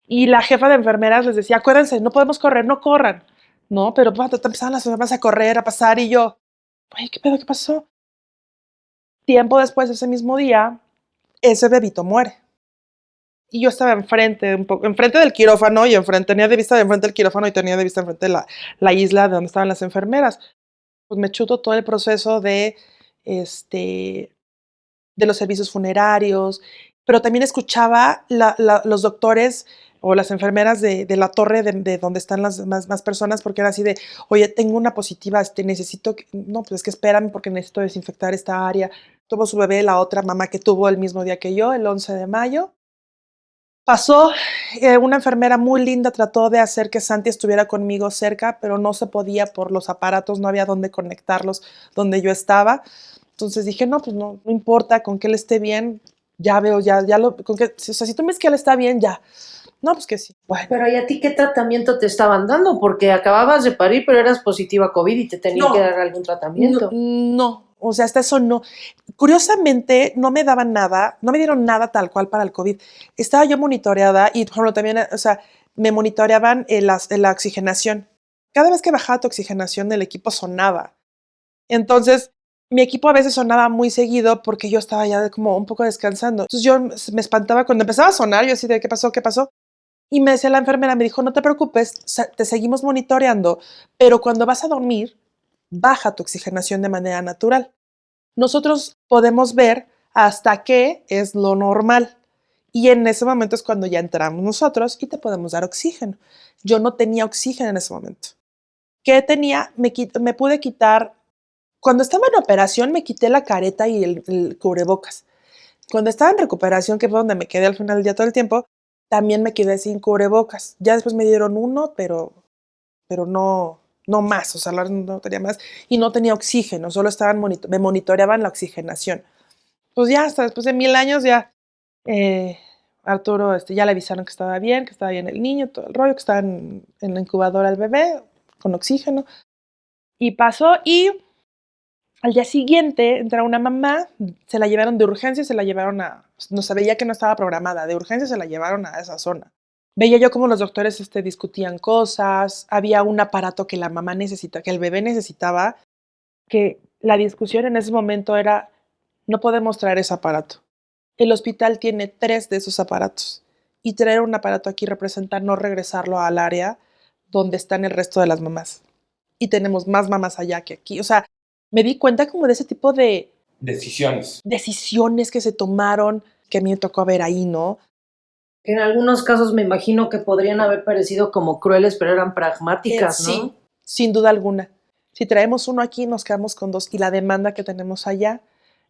Y la jefa de enfermeras les decía, acuérdense, no podemos correr, no corran. No, pero pues, empezaban las enfermeras a correr, a pasar, y yo, ay, ¿qué pedo? ¿Qué pasó? Tiempo después, ese mismo día, ese bebito muere. Y yo estaba enfrente del quirófano y tenía de vista de enfrente del quirófano y tenía de vista enfrente de la isla de donde estaban las enfermeras. Pues me chuto todo el proceso este, de los servicios funerarios, pero también escuchaba los doctores o las enfermeras de la torre de donde están las más personas, porque era así de, oye, tengo una positiva, necesito, no, pues es que espérame porque necesito desinfectar esta área. Tuvo su bebé la otra mamá que tuvo el mismo día que yo, el 11 de mayo. Pasó, una enfermera muy linda trató de hacer que Santi estuviera conmigo cerca, pero no se podía por los aparatos, no había dónde conectarlos donde yo estaba. Entonces dije, no, pues no importa, con que él esté bien, ya veo, o sea, si tú me dices que él está bien, ya. No, pues que sí. Bueno. Pero ¿y a ti qué tratamiento te estaban dando? Porque acababas de parir, pero eras positiva a COVID y te tenían que dar algún tratamiento. No, o sea, hasta eso no. Curiosamente, no me daban nada, no me dieron nada tal cual para el COVID. Estaba yo monitoreada y, por ejemplo, también, o sea, me monitoreaban la oxigenación. Cada vez que bajaba tu oxigenación, el equipo sonaba. Entonces, mi equipo a veces sonaba muy seguido porque yo estaba ya como un poco descansando. Entonces, yo me espantaba cuando empezaba a sonar, yo así de, ¿qué pasó? ¿Qué pasó? Y me decía la enfermera, me dijo, no te preocupes, te seguimos monitoreando, pero cuando vas a dormir, baja tu oxigenación de manera natural. Nosotros podemos ver hasta qué es lo normal. Y en ese momento es cuando ya entramos nosotros y te podemos dar oxígeno. Yo no tenía oxígeno en ese momento. ¿Qué tenía? Me pude quitar, cuando estaba en operación me quité la careta y el cubrebocas. Cuando estaba en recuperación, que fue donde me quedé al final del día todo el tiempo, también me quedé sin cubrebocas. Ya después me dieron uno, pero no más, o sea, no tenía más. Y no tenía oxígeno, solo me monitoreaban la oxigenación. Pues ya, hasta después de 1000 años, ya Arturo ya le avisaron que estaba bien el niño, todo el rollo, que estaba en la incubadora el bebé, con oxígeno. Y pasó, y al día siguiente entra una mamá, se la llevaron de urgencia, no se veía que no estaba programada, de urgencia se la llevaron a esa zona. Veía yo cómo los doctores discutían cosas, había un aparato que la mamá necesita, que el bebé necesitaba, que la discusión en ese momento era, no podemos traer ese aparato. El hospital tiene 3 de esos aparatos y traer un aparato aquí representa no regresarlo al área donde están el resto de las mamás. Y tenemos más mamás allá que aquí. O sea, me di cuenta como de ese tipo de decisiones que se tomaron, que a mí me tocó ver ahí, ¿no? En algunos casos me imagino que podrían haber parecido como crueles, pero eran pragmáticas, ¿no? Sí, sin duda alguna. Si traemos uno aquí, nos quedamos con 2 y la demanda que tenemos allá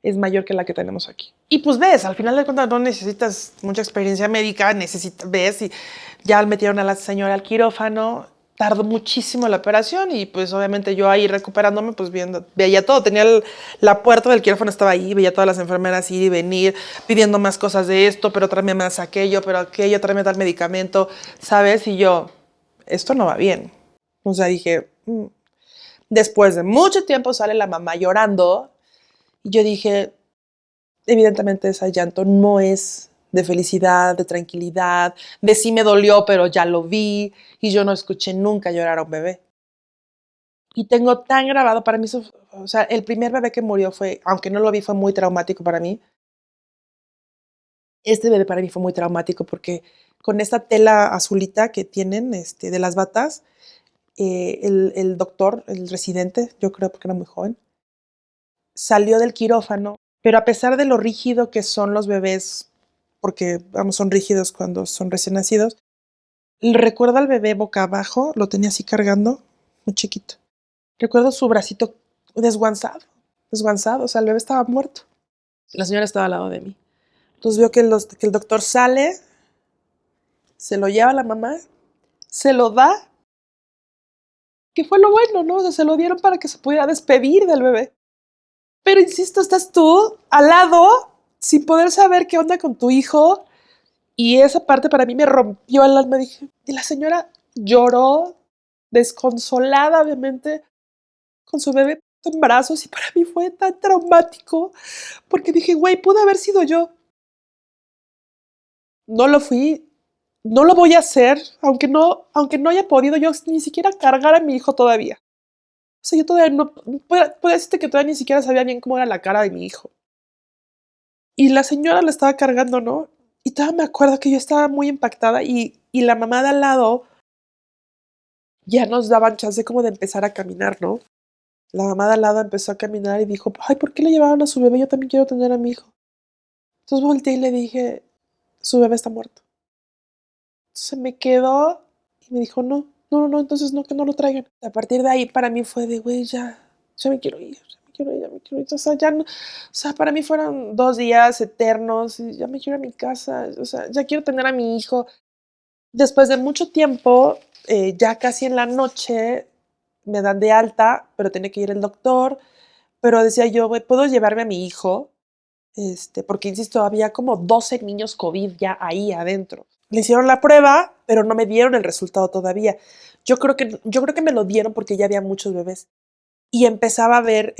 es mayor que la que tenemos aquí. Y pues ves, al final de cuentas no necesitas mucha experiencia médica, ves y ya metieron a la señora al quirófano, tardó muchísimo la operación y pues obviamente yo ahí recuperándome, pues veía todo, tenía la puerta del quirófano estaba ahí, veía todas las enfermeras ir y venir, pidiendo más cosas de esto, pero tráeme más aquello, tráeme tal medicamento, ¿sabes? Y yo, esto no va bien. O sea, dije, Después de mucho tiempo sale la mamá llorando y yo dije, evidentemente ese llanto no es de felicidad, de tranquilidad, de sí me dolió, pero ya lo vi, y yo no escuché nunca llorar a un bebé. Y tengo tan grabado, para mí, o sea, el primer bebé que murió fue, aunque no lo vi, fue muy traumático para mí. Este bebé para mí fue muy traumático porque con esta tela azulita que tienen de las batas, el doctor, el residente, yo creo porque era muy joven, salió del quirófano, pero a pesar de lo rígido que son los bebés, porque vamos, son rígidos cuando son recién nacidos, recuerdo al bebé boca abajo, lo tenía así cargando, muy chiquito. Recuerdo su bracito desguanzado, o sea, el bebé estaba muerto. La señora estaba al lado de mí. Entonces veo que el doctor sale, se lo lleva a la mamá, se lo da, que fue lo bueno, ¿no? O sea, se lo dieron para que se pudiera despedir del bebé. Pero insisto, estás tú al lado sin poder saber qué onda con tu hijo. Y esa parte para mí me rompió el alma. Dije, y la señora lloró, desconsolada, obviamente, con su bebé en brazos. Y para mí fue tan traumático, porque dije, güey, pude haber sido yo. No lo fui, no lo voy a hacer, aunque no haya podido yo ni siquiera cargar a mi hijo todavía. O sea, yo todavía no, puedo decirte que todavía ni siquiera sabía bien cómo era la cara de mi hijo. Y la señora lo estaba cargando, ¿no? Y todavía me acuerdo que yo estaba muy impactada y la mamá de al lado ya nos daban chance como de empezar a caminar, ¿no? La mamá de al lado empezó a caminar y dijo, ay, ¿por qué le llevaron a su bebé? Yo también quiero tener a mi hijo. Entonces volteé y le dije, su bebé está muerto. Se me quedó y me dijo, no, entonces no, que no lo traigan. A partir de ahí para mí fue de, güey, ya me quiero ir, ya me quiero ir. O sea, ya no, o sea, para mí fueron 2 días eternos y ya me quiero ir a mi casa, o sea, ya quiero tener a mi hijo. Después de mucho tiempo, ya casi en la noche, me dan de alta, pero tenía que ir el doctor, pero decía yo, güey, ¿puedo llevarme a mi hijo? Porque insisto, había como 12 niños COVID ya ahí adentro. Le hicieron la prueba, pero no me dieron el resultado todavía. Yo creo que me lo dieron porque ya había muchos bebés. Y empezaba a ver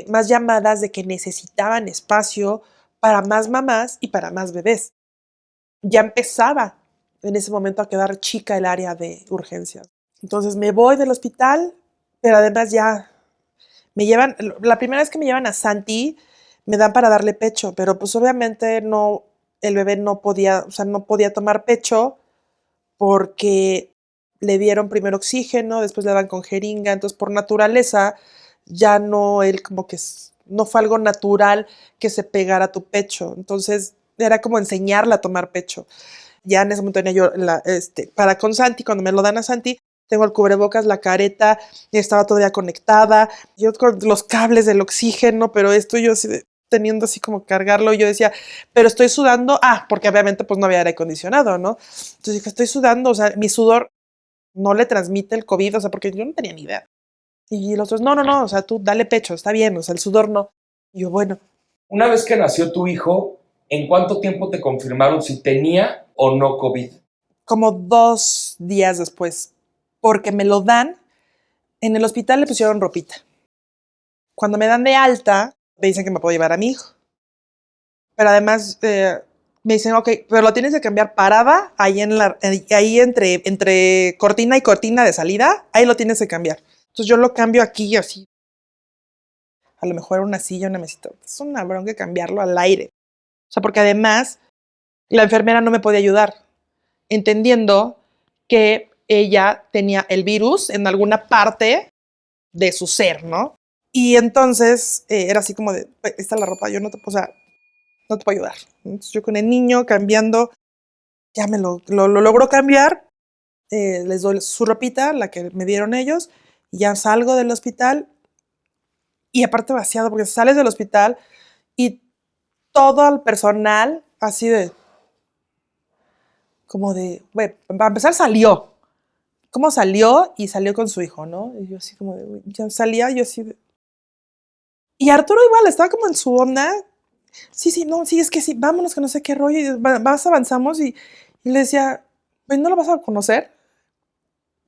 más llamadas de que necesitaban espacio para más mamás y para más bebés. Ya empezaba en ese momento a quedar chica el área de urgencias. Entonces me voy del hospital, pero además ya me llevan, la primera vez que me llevan a Santi, me dan para darle pecho, pero pues obviamente no, el bebé no podía, o sea, no podía tomar pecho porque le dieron primero oxígeno, después le daban con jeringa, entonces por naturaleza ya no, él como que no fue algo natural que se pegara a tu pecho, entonces era como enseñarla a tomar pecho. Ya en ese momento tenía yo, para con Santi, cuando me lo dan a Santi, tengo el cubrebocas, la careta, estaba todavía conectada, yo con los cables del oxígeno, pero esto yo así teniendo así como cargarlo, yo decía, pero estoy sudando, porque obviamente pues no había aire acondicionado, ¿no? Entonces dije, estoy sudando, o sea, mi sudor no le transmite el COVID, o sea, porque yo no tenía ni idea. Y los otros, no, o sea, tú dale pecho, está bien, o sea, el sudor no. Y yo, bueno. Una vez que nació tu hijo, ¿en cuánto tiempo te confirmaron si tenía o no COVID? Como 2 días después, porque me lo dan, en el hospital le pusieron ropita. Cuando me dan de alta, me dicen que me puedo llevar a mi hijo. Pero además me dicen, ok, pero lo tienes que cambiar parada, ahí entre cortina y cortina de salida, ahí lo tienes que cambiar. Entonces yo lo cambio aquí así. A lo mejor una silla, una mesita. Es una bronca cambiarlo al aire. O sea, porque además la enfermera no me podía ayudar, entendiendo que ella tenía el virus en alguna parte de su ser, ¿no? Y entonces era así como de, esta es la ropa, yo no te, o sea, no te puedo ayudar. Entonces yo con el niño cambiando, ya me lo logro cambiar, les doy su ropita, la que me dieron ellos, y ya salgo del hospital, y aparte vaciado, porque sales del hospital y todo el personal así de, como de, güey, para empezar salió. ¿Cómo salió? Y salió con su hijo, ¿no? Y yo así como de, güey, ya salía, yo así de... Y Arturo igual, estaba como en su onda. Sí, no, sí, es que sí, vámonos, que no sé qué rollo. Y avanzamos y le decía, güey, ¿no lo vas a conocer?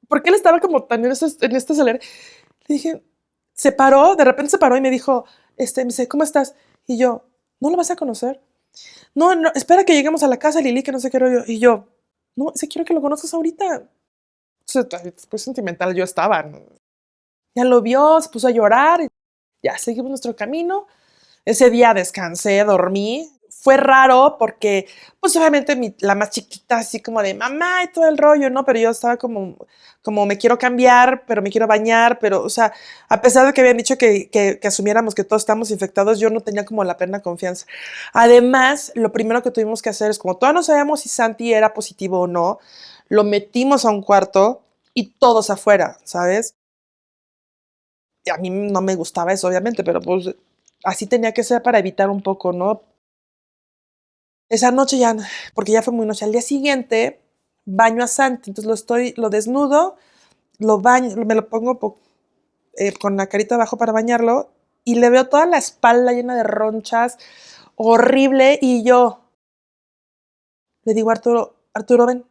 Porque él estaba como tan en este aceler. Le dije, de repente se paró y me dijo, me dice, ¿cómo estás? Y yo, ¿no lo vas a conocer? no, no, espera que lleguemos a la casa, Lili, que no sé qué rollo. Y yo, no, sí quiero que lo conozcas ahorita. O sea, después sentimental yo estaba, ¿no? Ya lo vio, se puso a llorar, y ya seguimos nuestro camino. Ese día descansé, dormí. Fue raro porque, pues obviamente la más chiquita, así como de mamá y todo el rollo, ¿no? Pero yo estaba como me quiero cambiar, pero me quiero bañar, pero, o sea, a pesar de que habían dicho que asumiéramos que todos estamos infectados, yo no tenía como la plena confianza. Además, lo primero que tuvimos que hacer es, como todavía no sabíamos si Santi era positivo o no, lo metimos a un cuarto y todos afuera, ¿sabes? Y a mí no me gustaba eso, obviamente, pero pues así tenía que ser para evitar un poco, ¿no? Esa noche ya, porque ya fue muy noche. Al día siguiente, baño a Santi, entonces lo desnudo, lo baño, me lo pongo con la carita abajo para bañarlo y le veo toda la espalda llena de ronchas, horrible, y yo le digo a Arturo, Arturo, ven.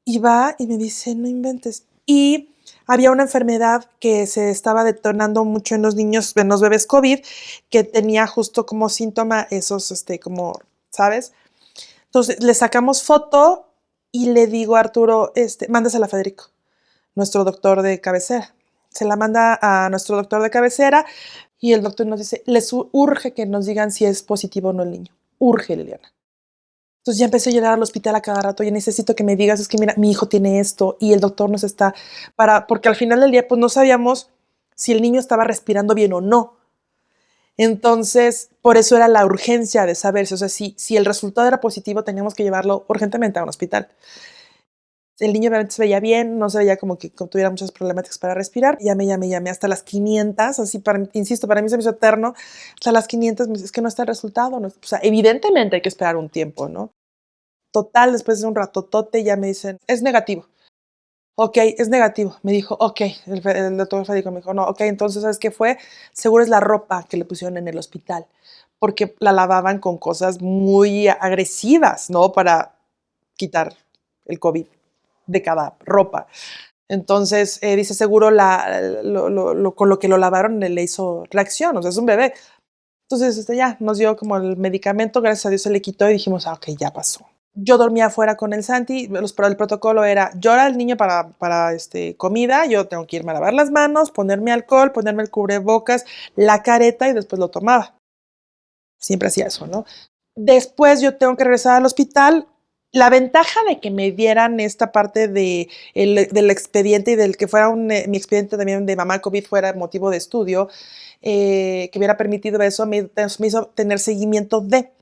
Y va y me dice, no inventes. Y había una enfermedad que se estaba detonando mucho en los niños, en los bebés COVID, que tenía justo como síntoma esos, como, ¿sabes? Entonces le sacamos foto y le digo a Arturo, mándasela a Federico, nuestro doctor de cabecera. Se la manda a nuestro doctor de cabecera y el doctor nos dice, les urge que nos digan si es positivo o no el niño. Urge, Liliana. Entonces ya empecé a llegar al hospital a cada rato, ya necesito que me digas, es que mira, mi hijo tiene esto y el doctor nos está porque al final del día pues no sabíamos si el niño estaba respirando bien o no. Entonces, por eso era la urgencia de saberse, o sea, si el resultado era positivo, teníamos que llevarlo urgentemente a un hospital. El niño obviamente se veía bien, no se veía como que tuviera muchas problemáticas para respirar. Llamé hasta las 500, así, insisto, para mí se me hizo eterno. Hasta las 500, es que no está el resultado. No, o sea, evidentemente hay que esperar un tiempo, ¿no? Total, después de un ratotote ya me dicen, es negativo. Ok, es negativo. Me dijo, ok, el doctor Federico me dijo, no, ok, entonces, ¿sabes qué fue? Seguro es la ropa que le pusieron en el hospital, porque la lavaban con cosas muy agresivas, ¿no? Para quitar el COVID de cada ropa. Entonces, dice, seguro con lo que lo lavaron le hizo reacción, o sea, es un bebé. Entonces, ya nos dio como el medicamento, gracias a Dios se le quitó y dijimos, ok, ya pasó. Yo dormía afuera con el Santi, el protocolo era, llora el niño para comida, yo tengo que irme a lavar las manos, ponerme alcohol, ponerme el cubrebocas, la careta y después lo tomaba. Siempre hacía eso, ¿no? Después yo tengo que regresar al hospital. La ventaja de que me dieran esta parte del expediente y del que fuera mi expediente también de mamá COVID fuera motivo de estudio, que hubiera permitido eso, me hizo tener seguimiento de.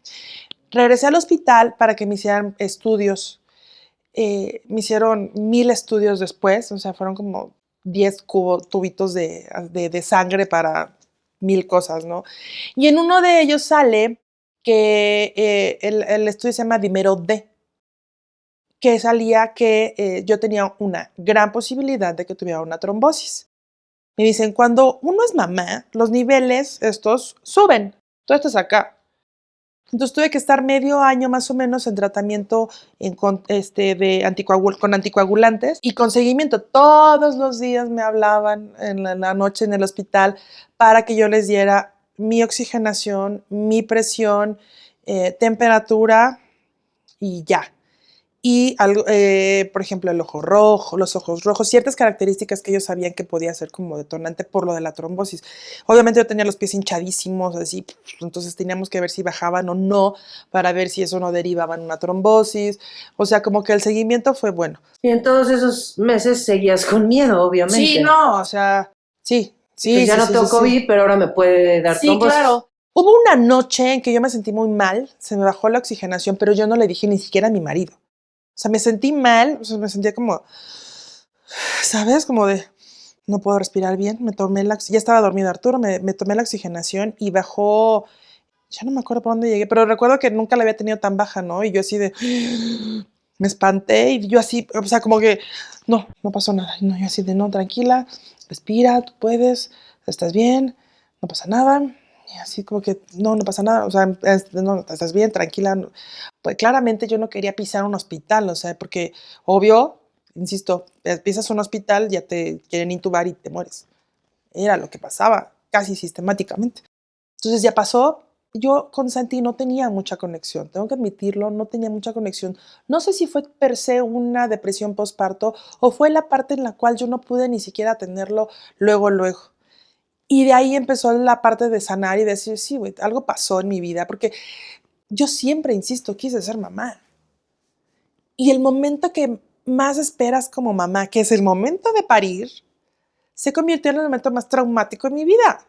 Regresé al hospital para que me hicieran estudios. Me hicieron 1000 estudios después, o sea, fueron como 10 tubitos de sangre para 1000 cosas, ¿no? Y en uno de ellos sale que el estudio se llama dímero D, que salía que yo tenía una gran posibilidad de que tuviera una trombosis. Me dicen, cuando uno es mamá, los niveles estos suben. Todo esto es acá. Entonces tuve que estar medio año más o menos en tratamiento con anticoagulantes y con seguimiento. Todos los días me hablaban en la noche en el hospital para que yo les diera mi oxigenación, mi presión, temperatura y ya. Y algo, por ejemplo, el ojo rojo, los ojos rojos, ciertas características que ellos sabían que podía ser como detonante por lo de la trombosis. Obviamente yo tenía los pies hinchadísimos, así, entonces teníamos que ver si bajaban o no, para ver si eso no derivaba en una trombosis. O sea, como que el seguimiento fue bueno. Y en todos esos meses seguías con miedo, obviamente. Sí, no, o sea, sí. Pues ya no tengo COVID, pero ahora me puede dar trombosis. Sí, claro. Hubo una noche en que yo me sentí muy mal, se me bajó la oxigenación, pero yo no le dije ni siquiera a mi marido. O sea, me sentí mal, o sea, me sentía como, ¿sabes? Como de, no puedo respirar bien. Ya estaba dormido Arturo, me tomé la oxigenación y bajó, ya no me acuerdo por dónde llegué, pero recuerdo que nunca la había tenido tan baja, ¿no? Y yo así de, me espanté y yo así, o sea, como que, no pasó nada. No, yo así de, no, tranquila, respira, tú puedes, estás bien, no pasa nada. Y así como que, no pasa nada, o sea, no, estás bien, tranquila. Pues claramente yo no quería pisar un hospital, o sea, porque obvio, insisto, pisas un hospital, ya te quieren intubar y te mueres. Era lo que pasaba, casi sistemáticamente. Entonces ya pasó, yo con Santi no tenía mucha conexión, tengo que admitirlo, no tenía mucha conexión. No sé si fue per se una depresión postparto o fue la parte en la cual yo no pude ni siquiera atenderlo luego. Y de ahí empezó la parte de sanar y decir, sí, güey, algo pasó en mi vida, porque yo siempre, insisto, quise ser mamá. Y el momento que más esperas como mamá, que es el momento de parir, se convirtió en el momento más traumático de mi vida.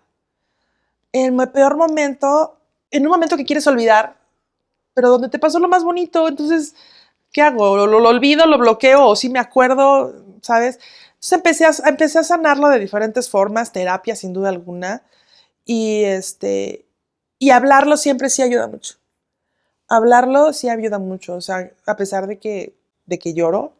En mi peor momento, en un momento que quieres olvidar, pero donde te pasó lo más bonito, entonces, ¿qué hago? ¿Lo olvido, lo bloqueo o sí me acuerdo, ¿sabes? Entonces empecé a sanarlo de diferentes formas, terapia sin duda alguna, y, y hablarlo siempre sí ayuda mucho. Hablarlo sí ayuda mucho, o sea, a pesar de que lloro,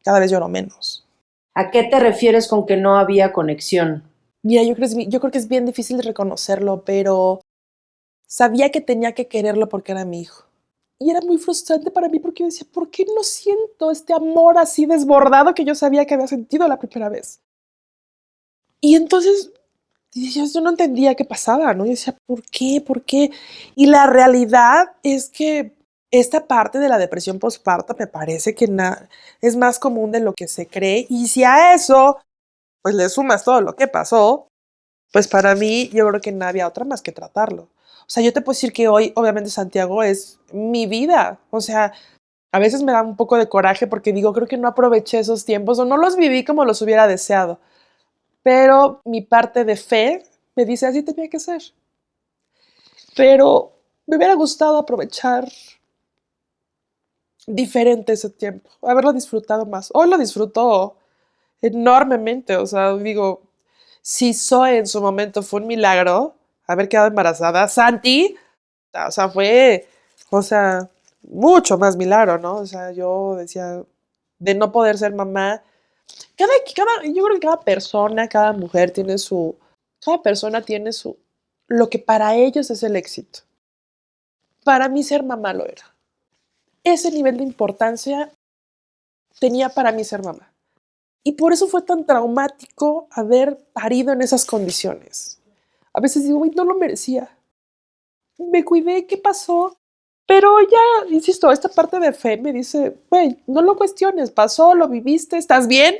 cada vez lloro menos. ¿A qué te refieres con que no había conexión? Mira, yo creo que es bien difícil de reconocerlo, pero sabía que tenía que quererlo porque era mi hijo. Y era muy frustrante para mí porque yo decía, ¿por qué no siento este amor así desbordado que yo sabía que había sentido la primera vez? Y entonces yo no entendía qué pasaba, ¿no? Yo decía, ¿por qué? ¿Por qué? Y la realidad es que esta parte de la depresión postparto me parece que es más común de lo que se cree. Y si a eso, pues le sumas todo lo que pasó, pues para mí yo creo que no había otra más que tratarlo. O sea, yo te puedo decir que hoy, obviamente, Santiago es mi vida. O sea, a veces me da un poco de coraje porque digo, creo que no aproveché esos tiempos o no los viví como los hubiera deseado. Pero mi parte de fe me dice, así tenía que ser. Pero me hubiera gustado aprovechar diferente ese tiempo, haberlo disfrutado más. Hoy lo disfruto enormemente. O sea, digo, si Zoe en su momento fue un milagro, haber quedado embarazada, Santi, o sea, fue, o sea, mucho más milagro, ¿no? O sea, yo decía, de no poder ser mamá, yo creo que cada mujer tiene cada persona tiene lo que para ellos es el éxito. Para mí ser mamá lo era. Ese nivel de importancia tenía para mí ser mamá. Y por eso fue tan traumático haber parido en esas condiciones. A veces digo, güey, no lo merecía. Me cuidé, ¿qué pasó? Pero ya, insisto, esta parte de fe me dice, güey, no lo cuestiones, pasó, lo viviste, ¿estás bien?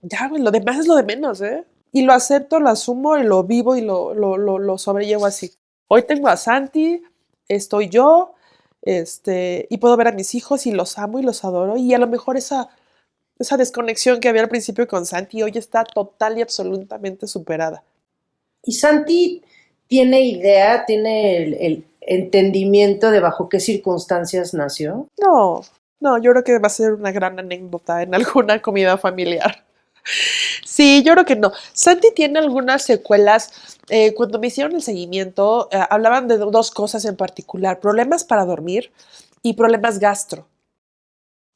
Ya, güey, lo demás es lo de menos, ¿eh? Y lo acepto, lo asumo y lo vivo y lo sobrellevo así. Hoy tengo a Santi, estoy yo, y puedo ver a mis hijos y los amo y los adoro. Y a lo mejor esa desconexión que había al principio con Santi hoy está total y absolutamente superada. ¿Y Santi tiene idea, tiene el entendimiento de bajo qué circunstancias nació? No, no, yo creo que va a ser una gran anécdota en alguna comida familiar. Sí, yo creo que no. Santi tiene algunas secuelas. Cuando me hicieron el seguimiento, hablaban de dos cosas en particular, problemas para dormir y problemas gastro.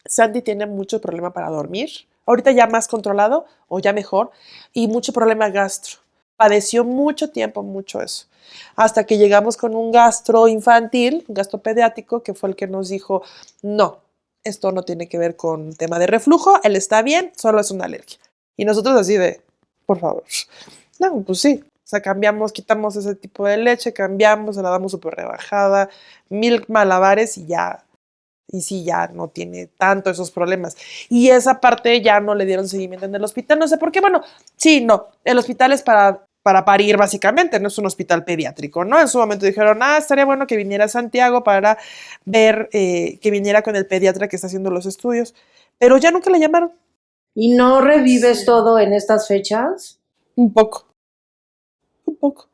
Santi tiene mucho problema para dormir, ahorita ya más controlado o ya mejor, y mucho problema gastro. Padeció mucho tiempo, mucho eso. Hasta que llegamos con un gastro infantil, un gastro pediátrico, que fue el que nos dijo, no, esto no tiene que ver con tema de reflujo, él está bien, solo es una alergia. Y nosotros así de, por favor. No, pues sí. O sea, cambiamos, quitamos ese tipo de leche, cambiamos, se la damos súper rebajada, mil malabares y ya. Y sí, ya no tiene tanto esos problemas. Y esa parte ya no le dieron seguimiento en el hospital. No sé por qué. Bueno, sí, no. El hospital es para parir, básicamente. No es un hospital pediátrico, ¿no? En su momento dijeron, estaría bueno que viniera a Santiago para ver, que viniera con el pediatra que está haciendo los estudios. Pero ya nunca la llamaron. ¿Y no revives todo en estas fechas? Un poco. Un poco.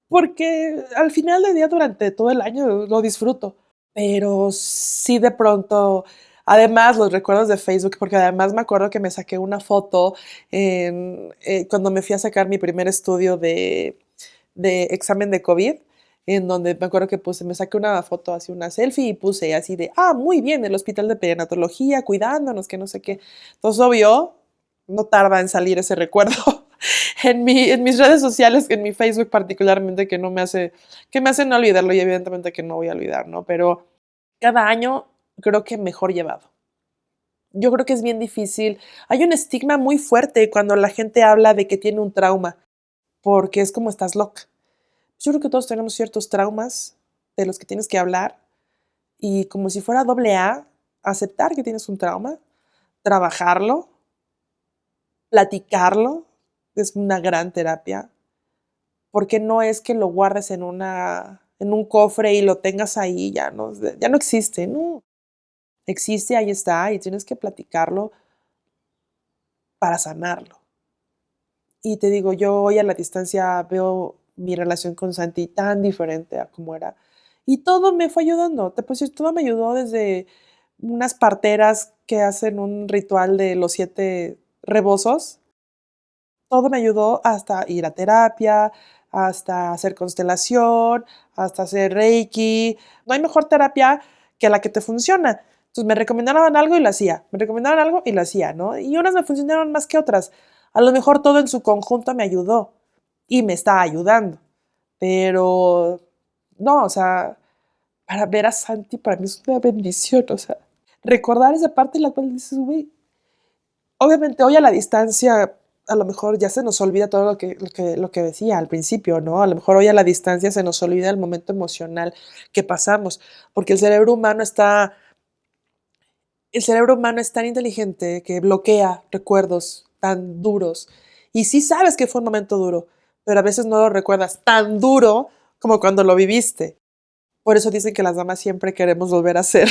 Porque al final del día, durante todo el año, lo disfruto. Pero sí de pronto, además los recuerdos de Facebook, porque además me acuerdo que me saqué una foto cuando me fui a sacar mi primer estudio de examen de COVID, en donde me acuerdo que me saqué una foto, así una selfie y puse así de, muy bien, el hospital de perinatología, cuidándonos, que no sé qué. Entonces, obvio, no tarda en salir ese recuerdo en mis redes sociales, en mi Facebook particularmente, que me hace no olvidarlo y evidentemente que no voy a olvidar, ¿no? Pero cada año creo que mejor llevado. Yo creo que es bien difícil. Hay un estigma muy fuerte cuando la gente habla de que tiene un trauma, porque es como estás loca. Yo creo que todos tenemos ciertos traumas de los que tienes que hablar y como si fuera doble A, aceptar que tienes un trauma, trabajarlo, platicarlo, es una gran terapia, porque no es que lo guardes en un cofre y lo tengas ahí, ya no existe, no. Existe, ahí está, y tienes que platicarlo para sanarlo. Y te digo, yo hoy a la distancia veo mi relación con Santi tan diferente a como era. Y todo me fue ayudando. Te puedo decir, todo me ayudó desde unas parteras que hacen un ritual de los 7 rebozos. Todo me ayudó hasta ir a terapia, hasta hacer constelación, hasta hacer reiki. No hay mejor terapia que la que te funciona. Entonces me recomendaban algo y lo hacía. Me recomendaban algo y lo hacía, ¿no? Y unas me funcionaron más que otras. A lo mejor todo en su conjunto me ayudó y me está ayudando. Pero no, o sea, para ver a Santi para mí es una bendición. O sea, recordar esa parte en la cual dices, güey, obviamente hoy a la distancia a lo mejor ya se nos olvida todo lo que decía al principio, ¿no? A lo mejor hoy a la distancia se nos olvida el momento emocional que pasamos, porque el cerebro humano es tan inteligente que bloquea recuerdos tan duros. Y sí sabes que fue un momento duro, pero a veces no lo recuerdas tan duro como cuando lo viviste. Por eso dicen que las mamás siempre queremos volver a ser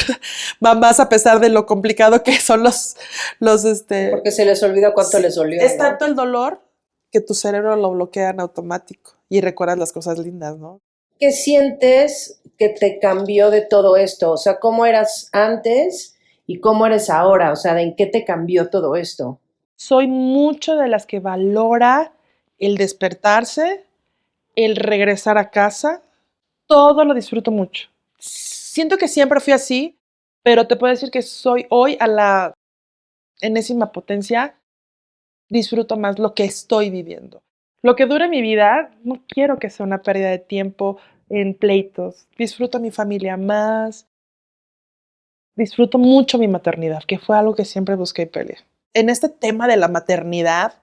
mamás a pesar de lo complicado que son Porque se les olvida cuánto les dolió, es ¿no? tanto el dolor que tu cerebro lo bloquea en automático y recuerdas las cosas lindas, ¿no? ¿Qué sientes que te cambió de todo esto? O sea, ¿cómo eras antes y cómo eres ahora? O sea, ¿en qué te cambió todo esto? Soy mucho de las que valora el despertarse, el regresar a casa, todo lo disfruto mucho. Siento que siempre fui así, pero te puedo decir que soy hoy a la enésima potencia, disfruto más lo que estoy viviendo. Lo que dure mi vida, no quiero que sea una pérdida de tiempo en pleitos. Disfruto a mi familia más, disfruto mucho mi maternidad, que fue algo que siempre busqué y peleé. En este tema de la maternidad,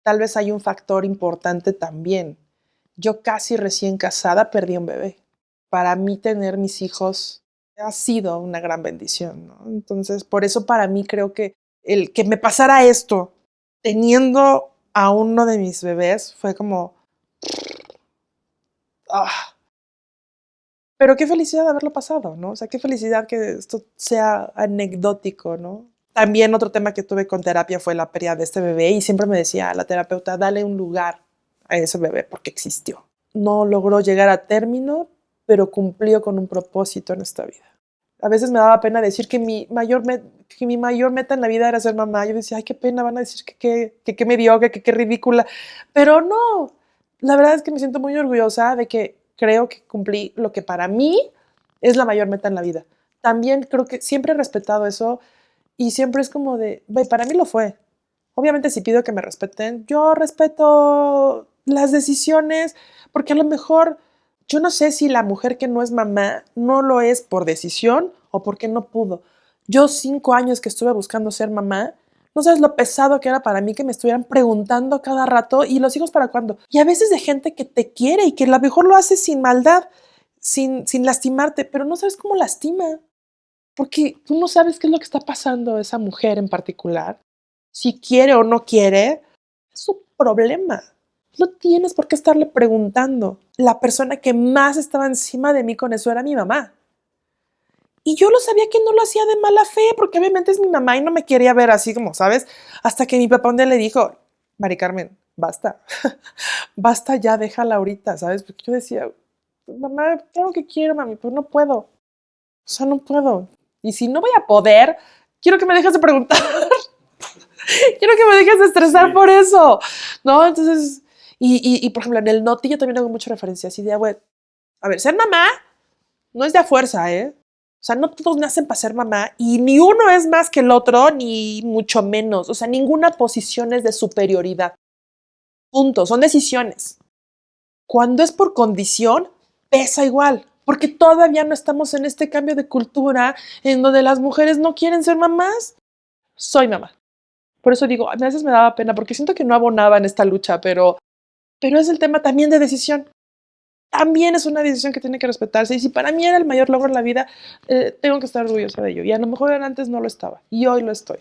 tal vez hay un factor importante también. Yo casi recién casada perdí un bebé. Para mí tener mis hijos ha sido una gran bendición, ¿no? Entonces, por eso para mí creo que el que me pasara esto teniendo a uno de mis bebés fue como... ah. Pero qué felicidad haberlo pasado, ¿no? O sea, qué felicidad que esto sea anecdótico, ¿no? También otro tema que tuve con terapia fue la pérdida de este bebé y siempre me decía la terapeuta, dale un lugar a ese bebé porque existió. No logró llegar a término, pero cumplió con un propósito en esta vida. A veces me daba pena decir que mi mayor meta en la vida era ser mamá. Yo decía, ay, qué pena, van a decir que mediocre, que ridícula. Pero no, la verdad es que me siento muy orgullosa de que creo que cumplí lo que para mí es la mayor meta en la vida. También creo que siempre he respetado eso y siempre es como de, güey, para mí lo fue. Obviamente si pido que me respeten, yo respeto las decisiones, porque a lo mejor yo no sé si la mujer que no es mamá no lo es por decisión o porque no pudo. Yo 5 años que estuve buscando ser mamá, no sabes lo pesado que era para mí que me estuvieran preguntando cada rato, ¿y los hijos para cuándo? Y a veces de gente que te quiere y que a lo mejor lo hace sin maldad, sin lastimarte, pero no sabes cómo lastima, porque tú no sabes qué es lo que está pasando a esa mujer en particular. Si quiere o no quiere, es su problema. No tienes por qué estarle preguntando. La persona que más estaba encima de mí con eso era mi mamá. Y yo lo sabía que no lo hacía de mala fe, porque obviamente es mi mamá y no me quería ver así como, ¿sabes? Hasta que mi papá un día le dijo, Mari Carmen, basta, basta ya, déjala ahorita, ¿sabes? Porque yo decía, mamá, claro que quiero, mami, pero no puedo. O sea, no puedo. Y si no voy a poder, quiero que me dejes de preguntar. Quiero que me dejes de estresar por eso, ¿no? Entonces, por ejemplo, en el Noti yo también hago mucha referencia así de, güey, a ver, ser mamá no es de a fuerza, ¿eh? O sea, no todos nacen para ser mamá y ni uno es más que el otro, ni mucho menos. O sea, ninguna posición es de superioridad. Punto, son decisiones. Cuando es por condición, pesa igual, porque todavía no estamos en este cambio de cultura en donde las mujeres no quieren ser mamás. Soy mamá. Por eso digo, a veces me daba pena porque siento que no abonaba en esta lucha, pero es el tema también de decisión. también es una decisión que tiene que respetarse. Y si para mí era el mayor logro en la vida, tengo que estar orgullosa de ello. Y a lo mejor antes no lo estaba. Y hoy lo estoy.